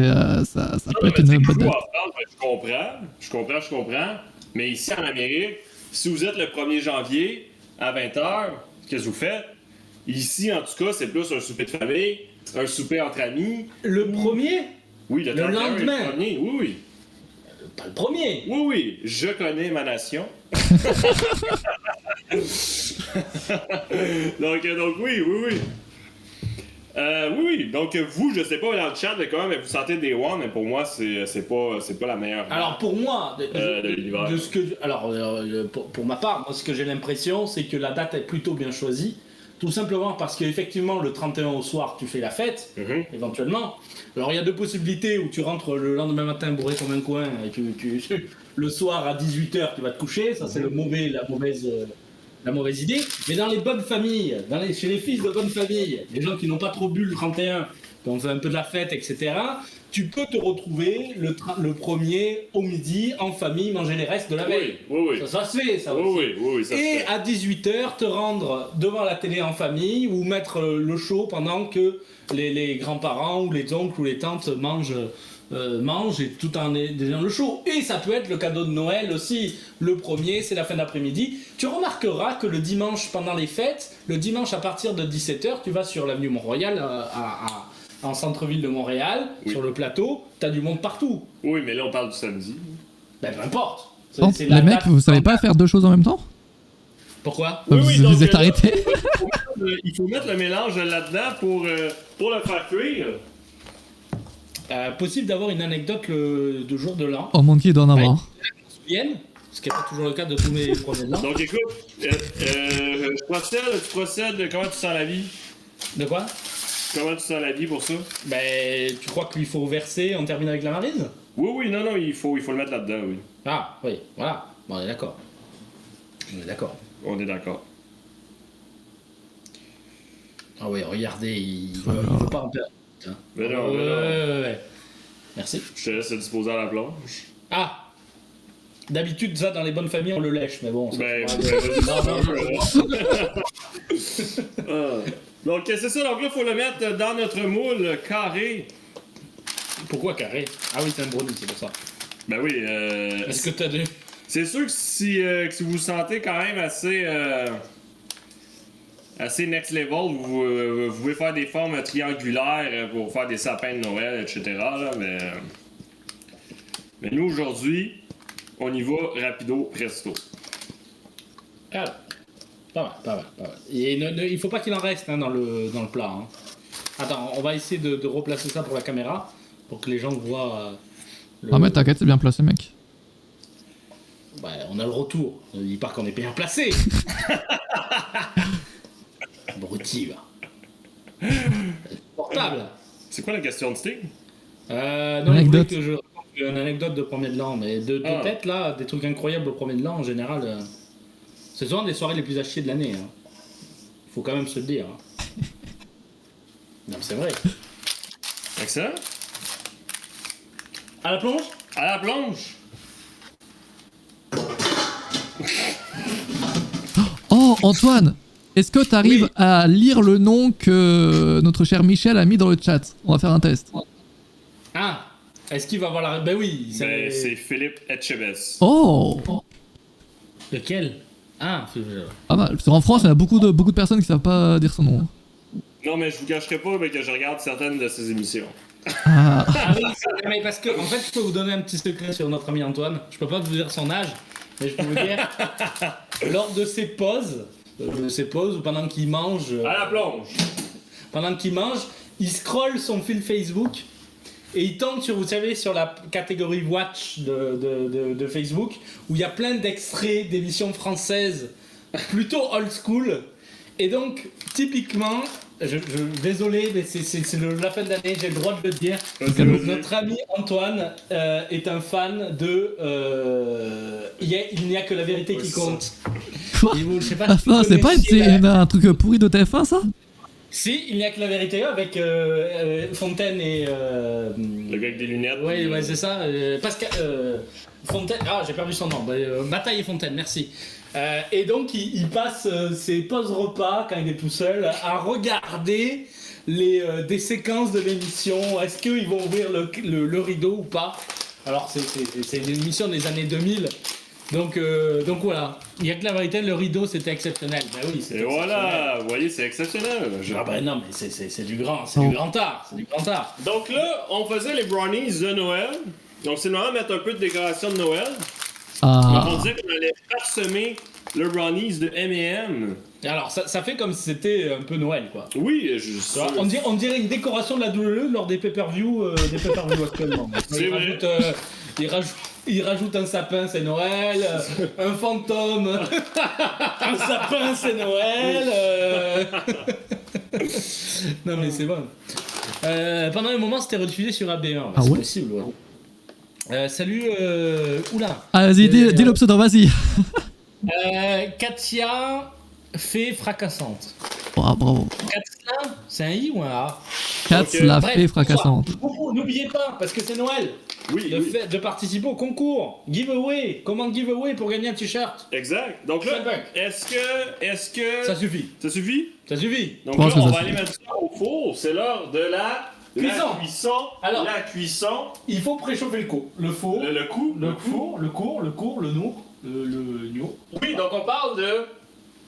peut être une bonne date. Je comprends. Mais ici, en Amérique, si vous êtes le 1er janvier, à 20h, qu'est-ce que vous faites? Ici, en tout cas, c'est plus un souper de famille, un souper entre amis. Le premier? Oui, le 31, lendemain. Le premier, oui. Pas le premier. Oui, je connais ma nation. donc oui. Oui. Donc vous, je sais pas dans le chat de comment vous sentez Day One, mais pour moi, c'est pas la meilleure. Alors pour moi, de l'univers. Pour ma part, moi, ce que j'ai l'impression, c'est que la date est plutôt bien choisie. Tout simplement parce qu'effectivement, le 31 au soir, tu fais la fête, éventuellement. Alors, il y a deux possibilités où tu rentres le lendemain matin bourré comme un coin et le soir à 18h, tu vas te coucher. Ça, c'est la mauvaise idée. Mais dans les bonnes familles, chez les fils de bonnes familles, les gens qui n'ont pas trop bu le 31, qui ont fait un peu de la fête, etc., tu peux te retrouver le 1er au midi en famille, manger les restes de la veille. Oui. Ça se fait, ça aussi. Oui, ça se fait. Et à 18h, te rendre devant la télé en famille ou mettre le show pendant que les grands-parents ou les oncles ou les tantes mangent et tout en ayant le show. Et ça peut être le cadeau de Noël aussi. Le 1er, c'est la fin d'après-midi. Tu remarqueras que le dimanche, pendant les fêtes, le dimanche à partir de 17h, tu vas sur l'avenue Mont-Royal en centre-ville de Montréal, sur le plateau, t'as du monde partout. Oui, mais là on parle du samedi. Ben peu importe. Les mecs, vous savez pas faire deux choses en même temps? Pourquoi? Vous êtes arrêtés. Il faut mettre le mélange là-dedans pour le faire cuire. Possible d'avoir une anecdote de jour de l'an. Oh mon dieu, il doit en avoir. Ce qui n'est pas toujours le cas de tous mes premiers de l'an. Donc écoute, tu procèdes, comment tu sens la vie? De quoi? Comment tu sens la vie pour ça? Ben, tu crois qu'il faut verser, on termine avec la maryse? Oui, non, il faut le mettre là-dedans, oui. Ah, oui, voilà. Bon, on est d'accord. On est d'accord. Ah oui, regardez, il veut pas en perdre. Mais non. Ouais. Merci. Je te laisse disposer à la planche. Ah! D'habitude, ça, dans les bonnes familles, on le lèche, mais bon... Donc, c'est ça. Donc là, il faut le mettre dans notre moule carré. Pourquoi carré? Ah oui, c'est un brownie, c'est pour ça. Ben oui. Est-ce que t'as dit? C'est sûr que si vous vous sentez quand même assez next level, vous pouvez faire des formes triangulaires pour faire des sapins de Noël, etc. Là, mais nous, aujourd'hui, on y va rapido presto. Ah, pas mal. Et il faut pas qu'il en reste dans le plat. Hein. Attends, on va essayer de replacer ça pour la caméra, pour que les gens voient... Ah mais t'inquiète, c'est bien placé, mec. Ouais, on a le retour. Ne dis pas qu'on est bien placé. Abruti, va. Portable. C'est quoi la question de Sting? Non, je voulais que je raconte une anecdote de premier de l'an, mais de tête, là, des trucs incroyables au premier de l'an, en général, c'est souvent des soirées les plus à chier de l'année. Hein. Faut quand même se le dire. Hein. Non, c'est vrai. Excellent. À la plonge? À la plonge. Oh, Antoine, est-ce que t'arrives à lire le nom que notre cher Michel a mis dans le chat? On va faire un test. Ah, est-ce qu'il va avoir la... Ben oui, c'est Philippe Etchebest. Oh. Lequel? Ah, pas mal. Parce qu'en France, il y a beaucoup de personnes qui savent pas dire son nom. Non, mais je vous cacherai pas que je regarde certaines de ses émissions. Ah oui, mais parce que, en fait, je peux vous donner un petit secret sur notre ami Antoine. Je peux pas vous dire son âge, mais je peux vous dire, lors de ses pauses ou pendant qu'il mange... À la plonge. Pendant qu'il mange, il scrolle son fil Facebook et il tombe sur, vous savez, sur la catégorie Watch de Facebook où il y a plein d'extraits d'émissions françaises plutôt old school. Et donc, typiquement, désolé, mais c'est la fin d'année, j'ai le droit de le dire. Notre ami Antoine est un fan de Il n'y a que la vérité qui compte. Je sais pas si non, c'est pas un truc pourri de TF1 ça? Si, il n'y a que la vérité avec Fontaine et. Le gars avec des lunettes. Ouais, c'est ça. Pascal. Fontaine. Ah, j'ai perdu son nom. Bataille et Fontaine, merci. Et donc, il passe ses pauses repas quand il est tout seul à regarder des séquences de l'émission. Est-ce qu'ils vont ouvrir le rideau ou pas? Alors, c'est une émission des années 2000. Donc voilà, il n'y a que la vérité, le rideau c'était exceptionnel. Ben oui, et voilà, vous voyez, c'est exceptionnel. Ah ben non, mais c'est du grand art, c'est du grand art. Donc là, on faisait les brownies de Noël. Donc c'est le moment de mettre un peu de décoration de Noël. Ah. On disait qu'on allait parsemer le brownies de M&M. Alors ça fait comme si c'était un peu Noël quoi. Oui, on dirait une décoration de la WWE lors des pay-per-view actuellement. Il rajoute un sapin, c'est Noël, un fantôme, un sapin, c'est Noël. Non mais c'est bon. Pendant un moment, c'était rediffusé sur AB1. Ah c'est ouais possible. Ouais. Salut, oula. Ah, vas-y, dis le pseudo, vas-y. Katia fait fracassante. Oh, bravo. Katia, c'est un I ou un A? Kat la fait fracassante. N'oubliez pas, parce que c'est Noël. Oui, Fait de participer au concours. Giveaway. Commande giveaway pour gagner un t-shirt. Exact. Donc là, est-ce que... Ça suffit. Ça suffit? Ça suffit. Donc là, on va aller mettre ça au four. C'est l'heure de la cuisson. Alors, la cuisson. Il faut préchauffer le four. Le four. Le coup. Le four, le cours, le nour. Le nio. Oui, donc on parle de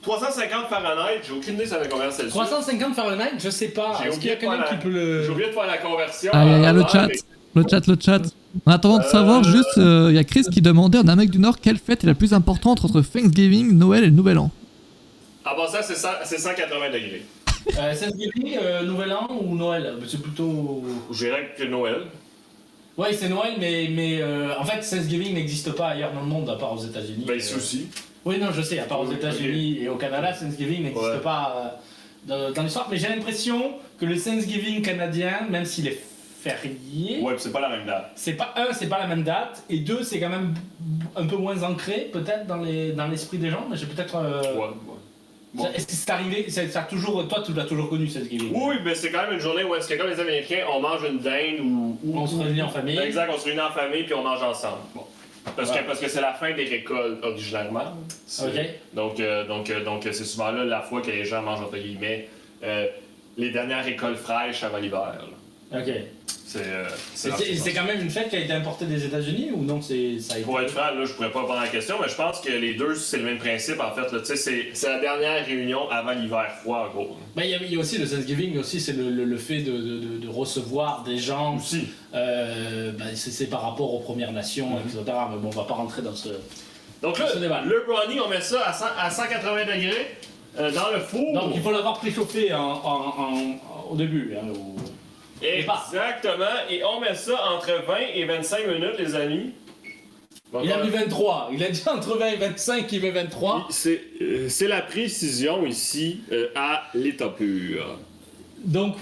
350 Fahrenheit. J'ai aucune idée ça fait combien Celsius. 350 Fahrenheit, je sais pas. Est-ce qu'il y a quelqu'un qui peut le... J'ai oublié de faire la conversion. Ah, il y a le chat. Le chat. En attendant de savoir, juste, il y a Chris qui demandait en Amérique du Nord quelle fête est la plus importante entre Thanksgiving, Noël et le Nouvel An. Ah bon, ça, c'est 180 degrés. Thanksgiving, Nouvel An ou Noël? C'est plutôt... Je dirais que Noël. Oui, c'est Noël, mais en fait, Thanksgiving n'existe pas ailleurs dans le monde, à part aux États-Unis. Ben, ici aussi. Oui, non, je sais, à part aux États-Unis et au Canada, Thanksgiving n'existe pas dans l'histoire. Mais j'ai l'impression que le Thanksgiving canadien, même s'il est férié... Ouais, c'est pas la même date. C'est pas la même date, et deux, c'est quand même un peu moins ancré, peut-être, dans l'esprit des gens, mais j'ai peut-être... Ouais. Bon. Est-ce que c'est arrivé, ça a toujours, toi tu l'as toujours connu Thanksgiving? Oui, mais c'est quand même une journée où est-ce que comme les Américains, on mange une dinde ou on se réunit en famille. Exact, on se réunit en famille puis on mange ensemble. Bon. Parce que c'est la fin des récoltes originairement. Ok. Donc c'est souvent là la fois que les gens mangent entre guillemets les dernières récoltes fraîches avant l'hiver. Ok. C'est quand même une fête qui a été importée des États-Unis ou non? Ça a été... Pour être franc, là, je pourrais pas répondre à la question, mais je pense que les deux, c'est le même principe en fait. C'est la dernière réunion avant l'hiver froid, en gros. Ben, il y a aussi le Thanksgiving, aussi, c'est le fait de recevoir des gens. Aussi. C'est par rapport aux Premières Nations, etc. Mais bon, on va pas rentrer dans ce. Donc là, le brownie, on met ça à 180 degrés dans le four. Donc il faut l'avoir préchauffé au début. Hein, Exactement, et on met ça entre 20 et 25 minutes, les amis. Donc, il a mis 23, il a dit entre 20 et 25, il met 23. C'est la précision ici à l'état pur. Donc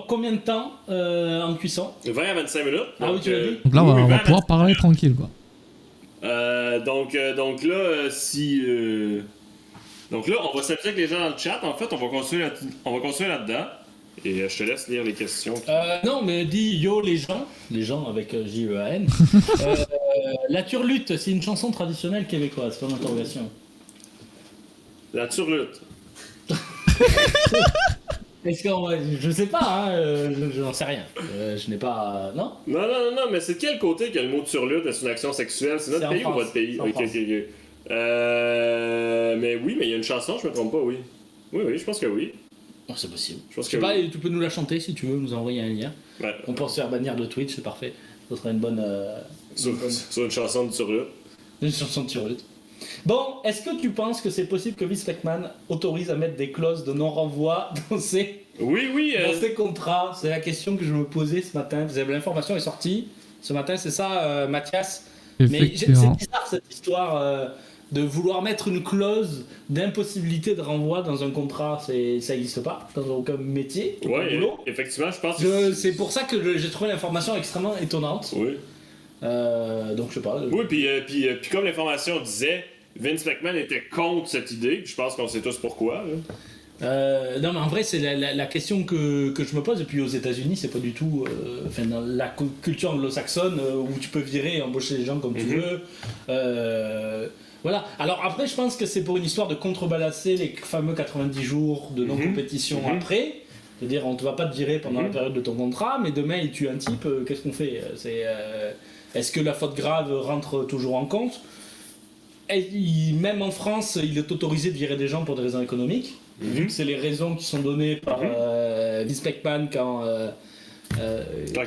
combien de temps en cuisson? 20 à 25 minutes. Ah oui, tu l'as dit. Donc là, on va pouvoir parler tranquille, quoi. Donc là, Donc là, on va s'appuyer avec les gens dans le chat. En fait, on va construire là-dedans. Et je te laisse lire les questions. Non, mais dis yo les gens avec J-E-A-N. La turlute, c'est une chanson traditionnelle québécoise, c'est pas une interrogation. La turlute. Est-ce que je sais pas, hein, je n'en sais rien. Je n'ai pas. Non? Non, mais c'est de quel côté que le mot turlute est une action sexuelle? C'est notre pays ou votre pays? Ok. Mais oui, mais il y a une chanson, je me trompe pas, oui. Oui, je pense que oui. Oh, c'est possible. Je sais pas, tu peux nous la chanter si tu veux, nous envoyer un lien. Ouais. On peut se faire bannir de Twitch, c'est parfait. Ce serait une bonne. Sur une chanson de turlute. Une chanson de turlute. Bon, est-ce que tu penses que c'est possible que Vince McMahon autorise à mettre des clauses de non-renvoi dans ses contrats? C'est la question que je me posais ce matin. L'information est sortie ce matin, c'est ça, Mathias? Mais c'est bizarre cette histoire de vouloir mettre une clause d'impossibilité de renvoi dans un contrat. Ça n'existe pas dans aucun métier. Oui, effectivement, je pense c'est pour ça que j'ai trouvé l'information extrêmement étonnante. Oui. Donc je sais pas. Oui, puis comme l'information disait, Vince McMahon était contre cette idée, puis je pense qu'on sait tous pourquoi. Non, mais en vrai, c'est la question que je me pose. Et puis aux États-Unis, c'est pas du tout. Dans la culture anglo-saxonne où tu peux virer et embaucher les gens comme tu veux. Voilà. Alors après, je pense que c'est pour une histoire de contrebalancer les fameux 90 jours de non-compétition après. C'est-à-dire, on ne va pas te virer pendant la période de ton contrat, mais demain il tue un type, qu'est-ce qu'on fait? Est-ce que la faute grave rentre toujours en compte? Même en France, il est autorisé de virer des gens pour des raisons économiques. Vu que c'est les raisons qui sont données par Vince McMahon quand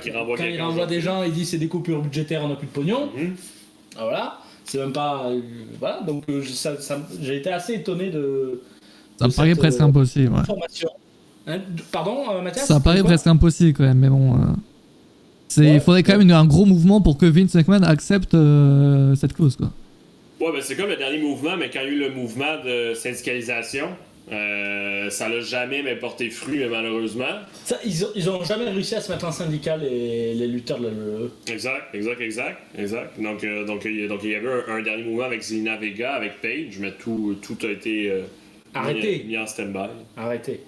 il renvoie des gens, il dit c'est des coupures budgétaires, on n'a plus de pognon. Voilà. C'est même pas. Voilà, donc j'ai été assez étonné de. Ça me paraît presque impossible. Hein, pardon, Mathias? Ça paraît presque impossible quand même, mais bon. Il faudrait quand même un gros mouvement pour que Vince McMahon accepte cette clause, quoi. Ouais, ben c'est comme le dernier mouvement, mais quand il y a eu le mouvement de syndicalisation, ça l'a jamais porté fruit, malheureusement. Ils ont jamais réussi à se mettre en syndicat, les lutteurs de la WWE. Exact. Donc il y avait un dernier mouvement avec Zelina Vega, avec Paige, mais tout a été mis en stand-by. Arrêté.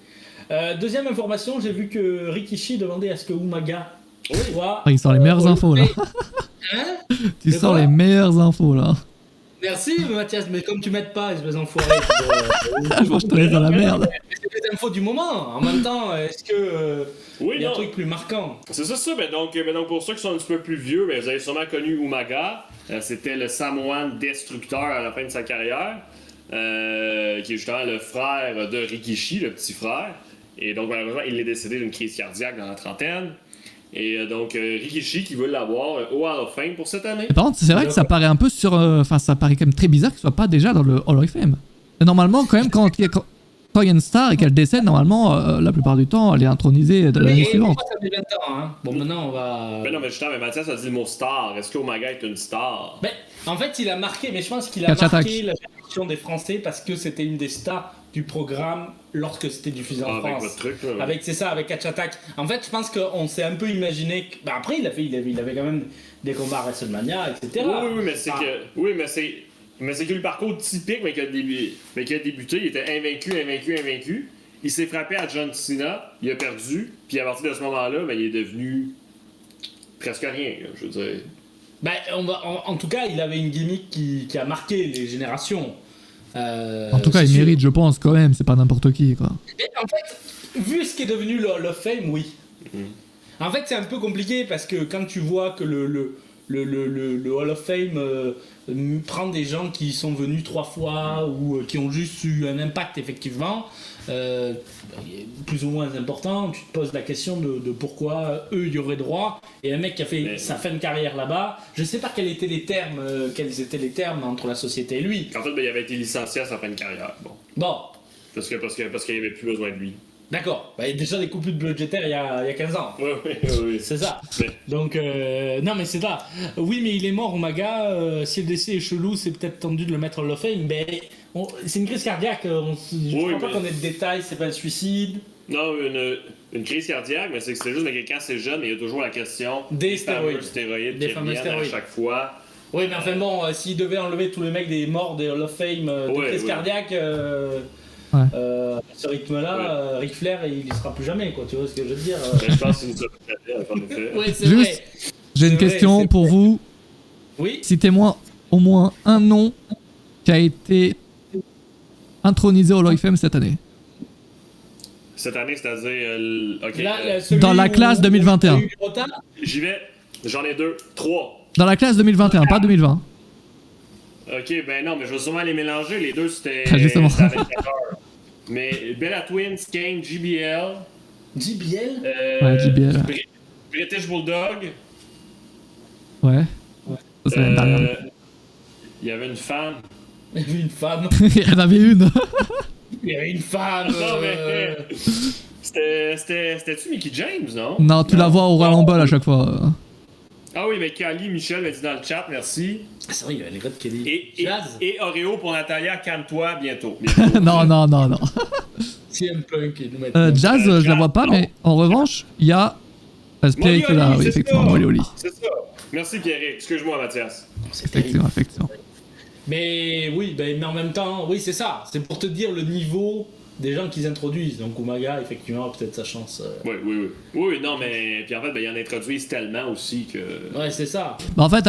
Deuxième information, j'ai vu que Rikishi demandait à ce que Umaga soit... Il sort les meilleures infos, là. Hein? Tu sors les meilleures infos, là. Merci Mathias, mais comme tu m'aides pas, espèce d'enfoiré. Je te laisse dans la merde. C'est les infos du moment. En même temps, est-ce que il y a un truc plus marquant? C'est ça. Donc pour ceux qui sont un petit peu plus vieux, vous avez sûrement connu Umaga. C'était le Samoan destructeur à la fin de sa carrière, qui est justement le frère de Rikishi, le petit frère. Et donc malheureusement, il est décédé d'une crise cardiaque dans la trentaine. Et donc Rikishi qui veut l'avoir au Hall of Fame pour cette année. Par contre, c'est vrai que ça paraît un peu ça paraît quand même très bizarre qu'il soit pas déjà dans le Hall of Fame. Et normalement, quand même, quand il y a une star et qu'elle décède, normalement, la plupart du temps, elle est intronisée de l'année suivante. Ça fait 20 ans, hein. Bon, maintenant, on va... Mais non, mais justement, Mathias a dit le mot star. Est-ce qu'Umaga est une star? En fait, il a marqué, mais je pense qu'il a marqué la génération des Français parce que c'était une des stars du programme lorsque c'était diffusé en France. Avec votre truc, là. Avec Catch Attack. En fait, je pense qu'on s'est un peu imaginé que... après, il avait quand même des combats à WrestleMania, etc. Oui, mais c'est que le parcours typique, mais qui a débuté, il était invaincu. Il s'est frappé à John Cena, il a perdu, puis à partir de ce moment-là, il est devenu presque rien, je veux dire. En tout cas, il avait une gimmick qui a marqué les générations. En tout cas, il mérite, je pense, quand même, c'est pas n'importe qui, quoi. Et en fait, vu ce qui est devenu le Hall of Fame, oui. En fait, c'est un peu compliqué parce que quand tu vois que le Hall of Fame prend des gens qui sont venus 3 fois ou qui ont juste eu un impact, effectivement, plus ou moins important, tu te poses la question de pourquoi eux y auraient droit. Et un mec qui a fait sa fin de carrière là-bas, je sais pas quels étaient les termes entre la société et lui. En fait, il avait été licencié à sa fin de carrière. Bon. Parce qu'il n'y avait plus besoin de lui. D'accord. Il y a déjà des coupures budgétaires il y a 15 ans. Oui. C'est ça. Donc, non, mais c'est ça. Oui, mais il est mort, Umaga. Si le décès est chelou, c'est peut-être tendu de le mettre au Hall of Fame. Mais c'est une crise cardiaque. Je ne crois pas qu'on ait de détails. C'est pas un suicide. Non, une crise cardiaque, mais c'est juste que quand c'est jeune, il y a toujours la question des stéroïdes des fameux stéroïdes à chaque fois. Oui, mais enfin bon, s'il devait enlever tous les mecs des morts des Hall of Fame, des crises cardiaques... ce rythme-là, Ric Flair, il y sera plus jamais, quoi. Tu vois ce que je veux dire? Je pense qu'il nous a fait. Oui, c'est vrai. J'ai une question pour vous. Oui. Citez-moi au moins un nom qui a été intronisé au Hall of Fame cette année. Cette année, c'est-à-dire... dans la classe 2021. J'y vais. J'en ai 2. 3. Dans la classe 2021, pas 2020. Ok, non, mais je vais sûrement les mélanger. Les deux, c'était... Justement. Mais Bella Twins, Kane, JBL. JBL? Ouais, JBL. British Bulldog. Ouais. Ça, c'est l'année dernière. Il y avait une femme. Il y avait une femme. Il y en avait une. Il y avait une femme. Non, mais. C'était-tu Mickey James, non? Non, tu la vois au Rumble à chaque fois. Ah oui, mais Kali Michel m'a dit dans le chat, merci. C'est vrai, il y avait les gars de Kelly. Et Oreo pour Natalia, calme-toi bientôt. Non. CM Punk, ils nous mettent. Jazz, je la vois pas, mais en revanche, il y a. Pierrick là, oui, effectivement, Molioli. C'est ça. Merci Pierrick. Excuse-moi, Mathias. C'est terrible. Effectivement. Mais oui, mais en même temps, oui, c'est ça. C'est pour te dire le niveau des gens qu'ils introduisent. Donc Umaga, effectivement, a peut-être sa chance. Oui, non, mais puis en fait, ils en introduisent tellement aussi que. Ouais, c'est ça. Bah en fait,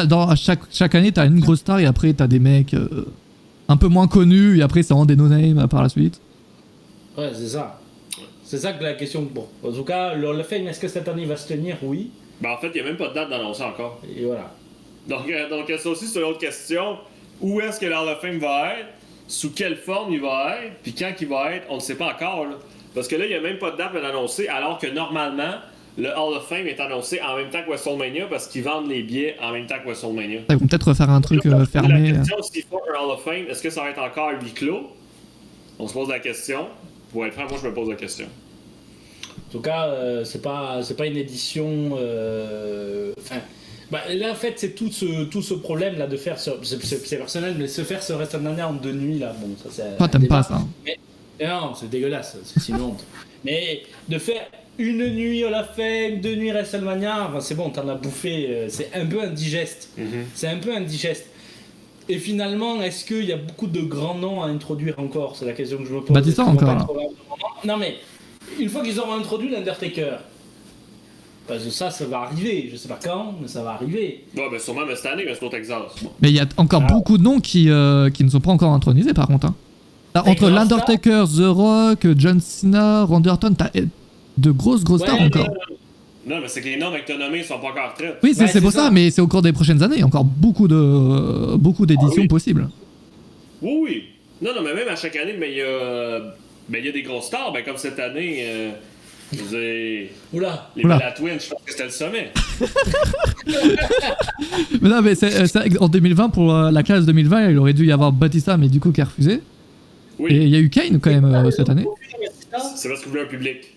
chaque année, t'as une grosse star et après, t'as des mecs un peu moins connus et après, ça rend des no-names par la suite. Ouais, c'est ça. C'est ça que la question. Bon, en tout cas, le Hall of Fame, est-ce que cette année il va se tenir? Oui. Ben en fait, il n'y a même pas de date d'annoncer encore. Et voilà. Donc ça aussi, c'est une autre question. Où est-ce que le Hall of Fame va être? Sous quelle forme il va être? Puis quand il va être? On ne sait pas encore. Là. Parce que là, il n'y a même pas de date d'annoncer, alors que normalement, le Hall of Fame est annoncé en même temps que WrestleMania parce qu'ils vendent les billets en même temps que WrestleMania. Ils vont peut-être refaire un truc fermé. La question, s'ils font un Hall of Fame, est-ce que ça va être encore à huis clos? On se pose la question. Pour être franc, moi, je me pose la question. En tout cas, c'est pas une édition. Là, en fait, c'est tout ce problème là de faire. C'est personnel, mais se faire ce WrestleMania en 2 nuits là, bon, ça c'est. Toi, t'aimes pas ça. Mais, non, c'est dégueulasse, c'est immonde. Mais de faire une nuit Hall of Fame, 2 nuits WrestleMania, enfin, c'est bon, t'en as bouffé. C'est un peu indigeste. C'est un peu indigeste. Et finalement, est-ce qu'il y a beaucoup de grands noms à introduire encore? C'est la question que je me pose. Batista encore. Non mais, une fois qu'ils auront introduit l'Undertaker, parce que ça va arriver. Je sais pas quand, mais ça va arriver. Ouais, ben sûrement, mais cette année, mais c'est au Texas. Bon. Mais il y a encore beaucoup de noms qui ne sont pas encore intronisés par contre. Hein. Entre l'Undertaker, The Rock, John Cena, Randy Orton, t'as de grosses stars encore. Non, mais c'est que les noms que t'as nommés sont pas encore retraites. Oui, c'est pour ça, mais c'est au cours des prochaines années. Il y a encore beaucoup d'éditions possibles. Oui. Non, mais même à chaque année, mais il y a des grosses stars. Ben, comme cette année, les Bella Twins, je pense que c'était le sommet. Mais non, mais en 2020, pour la classe 2020, il aurait dû y avoir Batista, mais du coup, qui a refusé. Oui. Et il y a eu Kane quand même cette année. C'est parce qu'il voulait un public.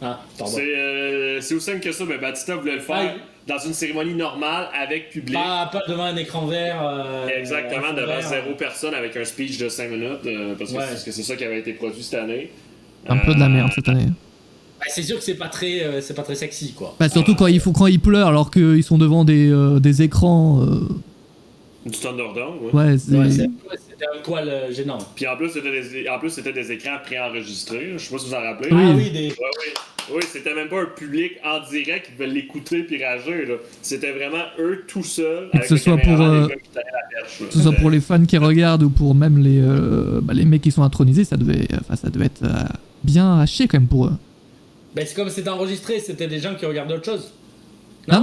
Ah, pardon. C'est aussi simple que ça, mais Batista voulait le faire dans une cérémonie normale avec public. Pas devant un écran vert. Exactement, devant 0 personne avec un speech de 5 minutes, parce que c'est ça qui avait été produit cette année. Un peu de la merde cette année. C'est sûr que c'est pas très sexy, quoi. Bah, surtout quand ils pleurent alors qu'ils sont devant des écrans. Du Thunderdome, ouais. C'était un poil gênant. Puis en plus, c'était des écrans préenregistrés. Je sais pas si vous en rappelez. Oui. Ah oui, Oui, c'était même pas un public en direct qui pouvait l'écouter puis rager. Là. C'était vraiment eux tout seuls. Que ce soit pour les fans qui regardent ou pour même les mecs qui sont intronisés, ça devait être bien haché quand même pour eux. Ben c'est comme c'était enregistré, c'était des gens qui regardaient autre chose. Non,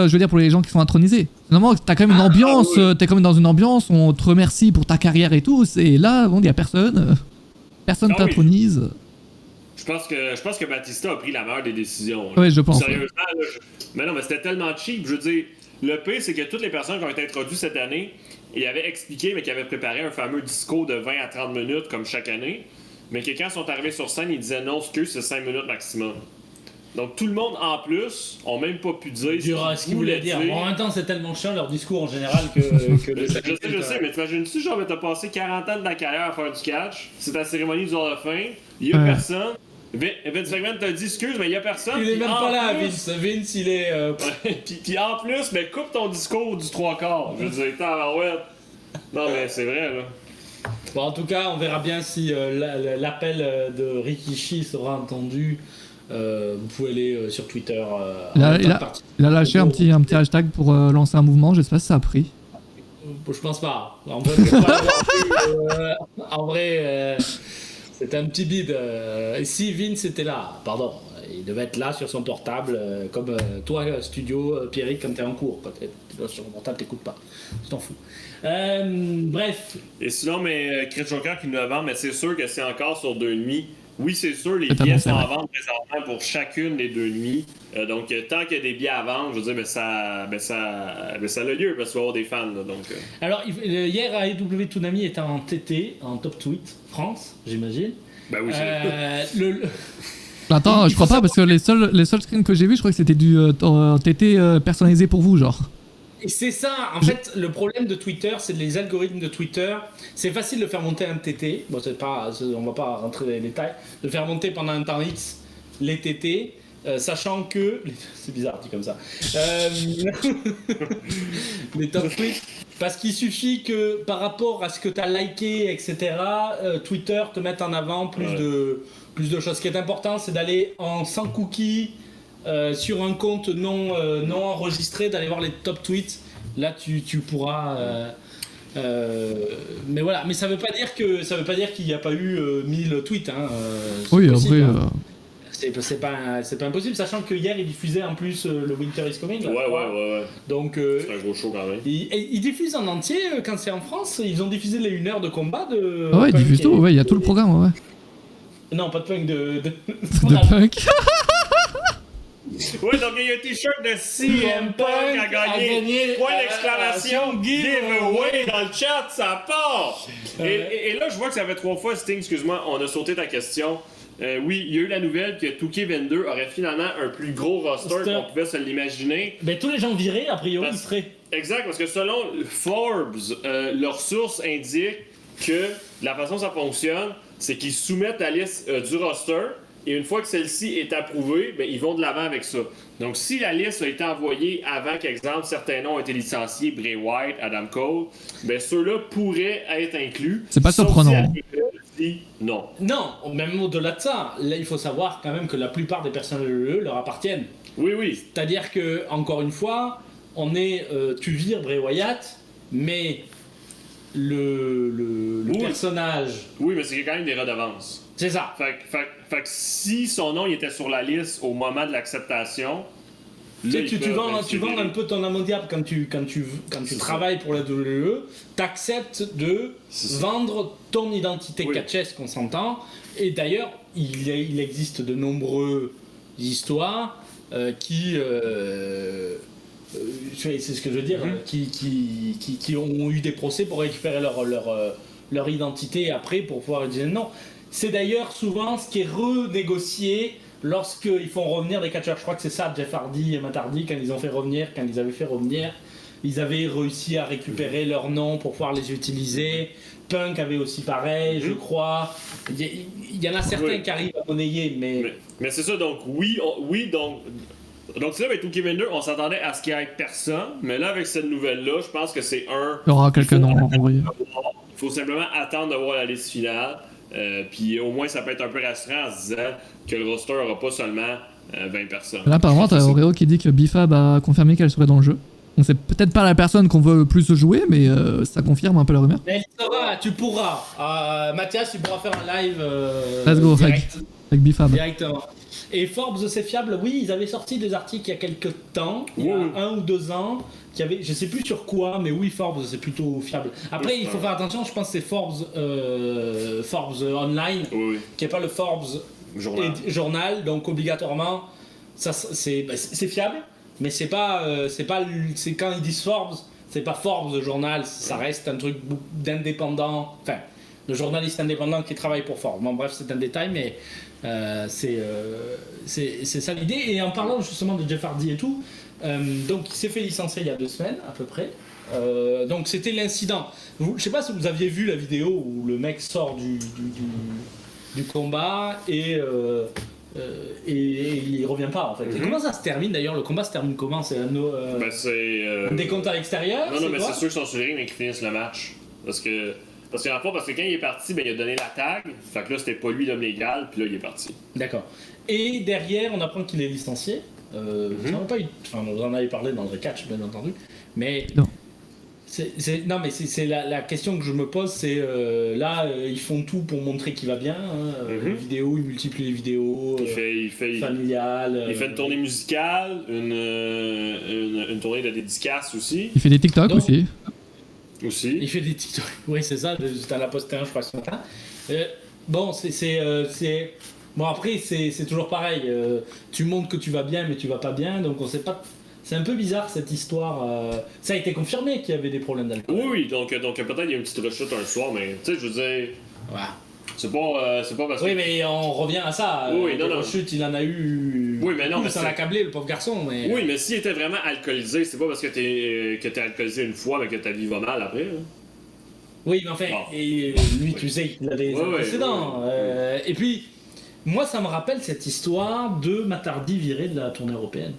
je veux dire pour les gens qui sont intronisés. Normalement, t'as quand même une ambiance, t'es quand même dans une ambiance, on te remercie pour ta carrière et tout, et là, bon, il y a personne. Personne t'intronise. Oui. Je pense que Batista a pris la meilleure des décisions. Oui, je pense. Sérieusement, mais non, mais c'était tellement cheap. Je veux dire, le pire, c'est que toutes les personnes qui ont été introduites cette année, ils avaient expliqué, mais qui avaient préparé un fameux discours de 20 à 30 minutes, comme chaque année, mais que quand ils sont arrivés sur scène, ils disaient non, c'est 5 minutes maximum. Donc tout le monde en plus ont même pas pu dire ce qu'ils voulaient dire. En même temps, c'est tellement chiant leur discours en général que je sais, mais t'imagines-tu, genre, t'as passé 40 ans de ta carrière à faire du catch, c'est ta cérémonie du Hall of Fame, il y a personne. Vince McMahon t'a dit excuse, mais il y a personne. Il est même pas là, Vince. Vince, il est. Puis en plus, mais coupe ton discours du 3/4. Je veux dire, non, mais c'est vrai, là. Bon, en tout cas, on verra bien si l'appel de Rikishi sera entendu. Vous pouvez aller sur Twitter. Il a lâché un petit hashtag pour lancer un mouvement, je sais pas si ça a pris. Je pense pas. En vrai, c'était un petit bide. Si Vince était là, pardon, il devait être là sur son portable, comme toi, studio, Pierrick, quand t'es en cours. Quand t'es sur ton portable, t'écoutes pas. Tu t'en fous. Bref. Et sinon, mais Chris Joker qui nous vend, mais c'est sûr que c'est encore sur 2 nuits Oui, c'est sûr, les C'est billets annoncé, sont ouais. à vendre présentement pour chacune des 2 nuits. Donc, tant qu'il y a des billets à vendre, je veux dire, ça a lieu parce qu'il va y avoir des fans. Là, donc, Alors, hier, AEW Toonami était en TT, en top tweet, France, j'imagine. Ben oui, c'est Attends, je crois pas parce que les seuls screens que j'ai vus, je crois que c'était du TT personnalisé pour vous, genre. Et c'est ça, en fait, le problème de Twitter, c'est les algorithmes de Twitter. C'est facile de faire monter un TT. Bon, on va pas rentrer dans les détails. De faire monter pendant un temps X les TT, sachant que. C'est bizarre dit comme ça. Les top tweets. Parce qu'il suffit que par rapport à ce que tu as liké, etc., Twitter te mette en avant plus de choses. Ce qui est important, c'est d'aller sans cookies. Sur un compte non enregistré, d'aller voir les top tweets. Là, tu pourras. Mais voilà, mais ça veut pas dire qu'il n'y a pas eu 1000 tweets. Hein, Oui, possible, après. hein. C'est pas impossible, sachant que hier ils diffusaient en plus le Winter is Coming. Là, ouais. Donc C'est un gros show quand même. ils diffusent en entier quand c'est en France. Ils ont diffusé les 1 heure de combat de. Ah ouais, ils Punk diffusent tout, ouais, il y a tout le programme, ouais. Non, pas de Punk de De Punk. Oui, donc il y a un t-shirt de CM Punk a gagné. Point d'exclamation, giveaway dans le chat, ça part! Et là, je vois que ça fait 3 fois, Sting, excuse-moi, on a sauté ta question. Oui, il y a eu la nouvelle que 2K22 aurait finalement un plus gros roster qu'on pouvait se l'imaginer. Ben, tous les gens virés, a priori, ils seraient. Exact, parce que selon Forbes, leurs sources indiquent que la façon dont ça fonctionne, c'est qu'ils soumettent la liste du roster. Et une fois que celle-ci est approuvée, ben, ils vont de l'avant avec ça. Donc, si la liste a été envoyée avant qu'exemple, certains noms ont été licenciés, Bray Wyatt, Adam Cole, ben, ceux-là pourraient être inclus. C'est pas surprenant. Non. Non, même au-delà de ça, là, il faut savoir quand même que la plupart des personnages de l'UE leur appartiennent. Oui. C'est-à-dire que, encore une fois, tu vires Bray Wyatt, mais le personnage... Oui, mais c'est quand même des redevances. C'est ça. Fait que si son nom il était sur la liste au moment de l'acceptation, tu vends un peu ton âme au diable quand tu travailles pour la WWE, t'acceptes de vendre ton identité catchesse, qu'on s'entend. Et d'ailleurs, il existe de nombreuses histoires c'est ce que je veux dire, qui ont eu des procès pour récupérer leur identité après pour pouvoir dire non. C'est d'ailleurs souvent ce qui est renégocié lorsqu'ils font revenir des catcheurs. Je crois que c'est ça, Jeff Hardy et Matt Hardy, quand ils avaient fait revenir, ils avaient réussi à récupérer leurs noms pour pouvoir les utiliser. Punk avait aussi pareil, je crois. Il y en a certains qui arrivent à monnayer, mais c'est ça, donc donc c'est là, avec 2K22, on s'attendait à ce qu'il y ait personne, mais là, avec cette nouvelle-là, je pense que c'est Il y aura quelques noms envoyés. Il faut simplement attendre de voir la liste finale. Puis au moins, ça peut être un peu rassurant en se disant que le roster n'aura pas seulement 20 personnes. Là, apparemment, t'as Oreo qui dit que Bifab a confirmé qu'elle serait dans le jeu. Donc, c'est peut-être pas la personne qu'on veut le plus jouer, mais ça confirme un peu la rumeur. Mais ça va, tu pourras. Mathias, tu pourras faire un live. Let's go, direct. Avec Bifab. Directement. Et Forbes, c'est fiable. Oui, ils avaient sorti des articles il y a quelques temps, il y a 1 ou 2 ans, qui avaient, je sais plus sur quoi, mais oui, Forbes, c'est plutôt fiable. Après, il faut faire attention, je pense que c'est Forbes Online, qui n'est pas le Forbes Journal, donc obligatoirement, ça, c'est fiable, mais c'est quand ils disent Forbes, c'est pas Forbes Journal, ça reste un truc d'indépendant, enfin, le journaliste indépendant qui travaille pour Forbes. Bon, bref, c'est un détail, mais c'est ça l'idée. Et en parlant justement de Jeff Hardy et tout, donc il s'est fait licencier il y a 2 semaines à peu près. Donc c'était l'incident. Je sais pas si vous aviez vu la vidéo où le mec sort du combat et il revient pas en fait. Et comment ça se termine d'ailleurs? Le combat se termine comment? C'est un décompte à l'extérieur? Non, mais c'est sûr qu'ils sont sur le ring mais qu'ils finissent le match. Parce que quand il est parti, ben, il a donné la tag. Fait que là, c'était pas lui l'homme légal, puis là, il est parti. D'accord. Et derrière, on apprend qu'il est licencié. Vous en avez parlé dans le catch, bien entendu. Mais non. C'est la question que je me pose, c'est ils font tout pour montrer qu'il va bien. Les vidéos, ils multiplient les vidéos. Familiales. Il fait une tournée musicale, une tournée de dédicaces aussi. Il fait des TikTok aussi. Il fait des TikTok. Oui, c'est ça. T'en as posté un, je crois, ce matin. bon, c'est bon après c'est toujours pareil. Tu montres que tu vas bien, mais tu vas pas bien, donc on sait pas. C'est un peu bizarre cette histoire. Ça a été confirmé qu'il y avait des problèmes d'alcool. Oui, donc peut-être il y a une petite rechute un soir, mais tu sais, je veux dire. Voilà. C'est pas parce que. Oui, mais on revient à ça. Oui, non, non. Chute, il en a eu. Oui, mais non, mais ça l'a câblé, le pauvre garçon. Mais... Oui, mais s'il était vraiment alcoolisé, c'est pas parce que t'es alcoolisé une fois, mais que ta vie va mal après. Hein. Oui, mais enfin, bon. et lui, tu sais qu'il a des antécédents. Et puis, moi, ça me rappelle cette histoire de Matardi viré de la tournée européenne.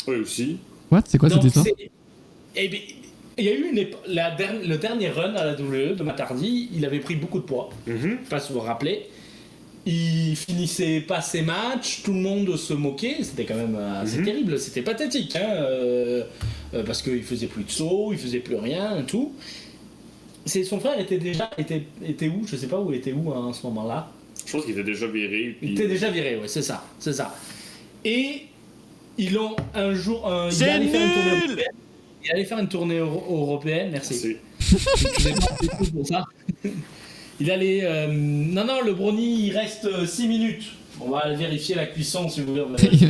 Oui, aussi. What? C'est quoi cette histoire? Eh bien, il y a eu le dernier run à la WWE de Matardi, il avait pris beaucoup de poids. Je sais pas si vous vous rappelez. Il finissait pas ses matchs, tout le monde se moquait, c'était quand même assez terrible, c'était pathétique, hein, parce qu'il faisait plus de sauts, il faisait plus rien, tout. Son frère était où? Je sais pas où il était où hein, à ce moment-là. Je pense qu'il était déjà viré. Puis... Il était déjà viré, ouais, c'est ça. Et ils ont un jour, il allait faire une tournée européenne, merci. Pour ça. Il allait. Non, le brownie, il reste 6 minutes. On va vérifier la cuisson si vous voulez.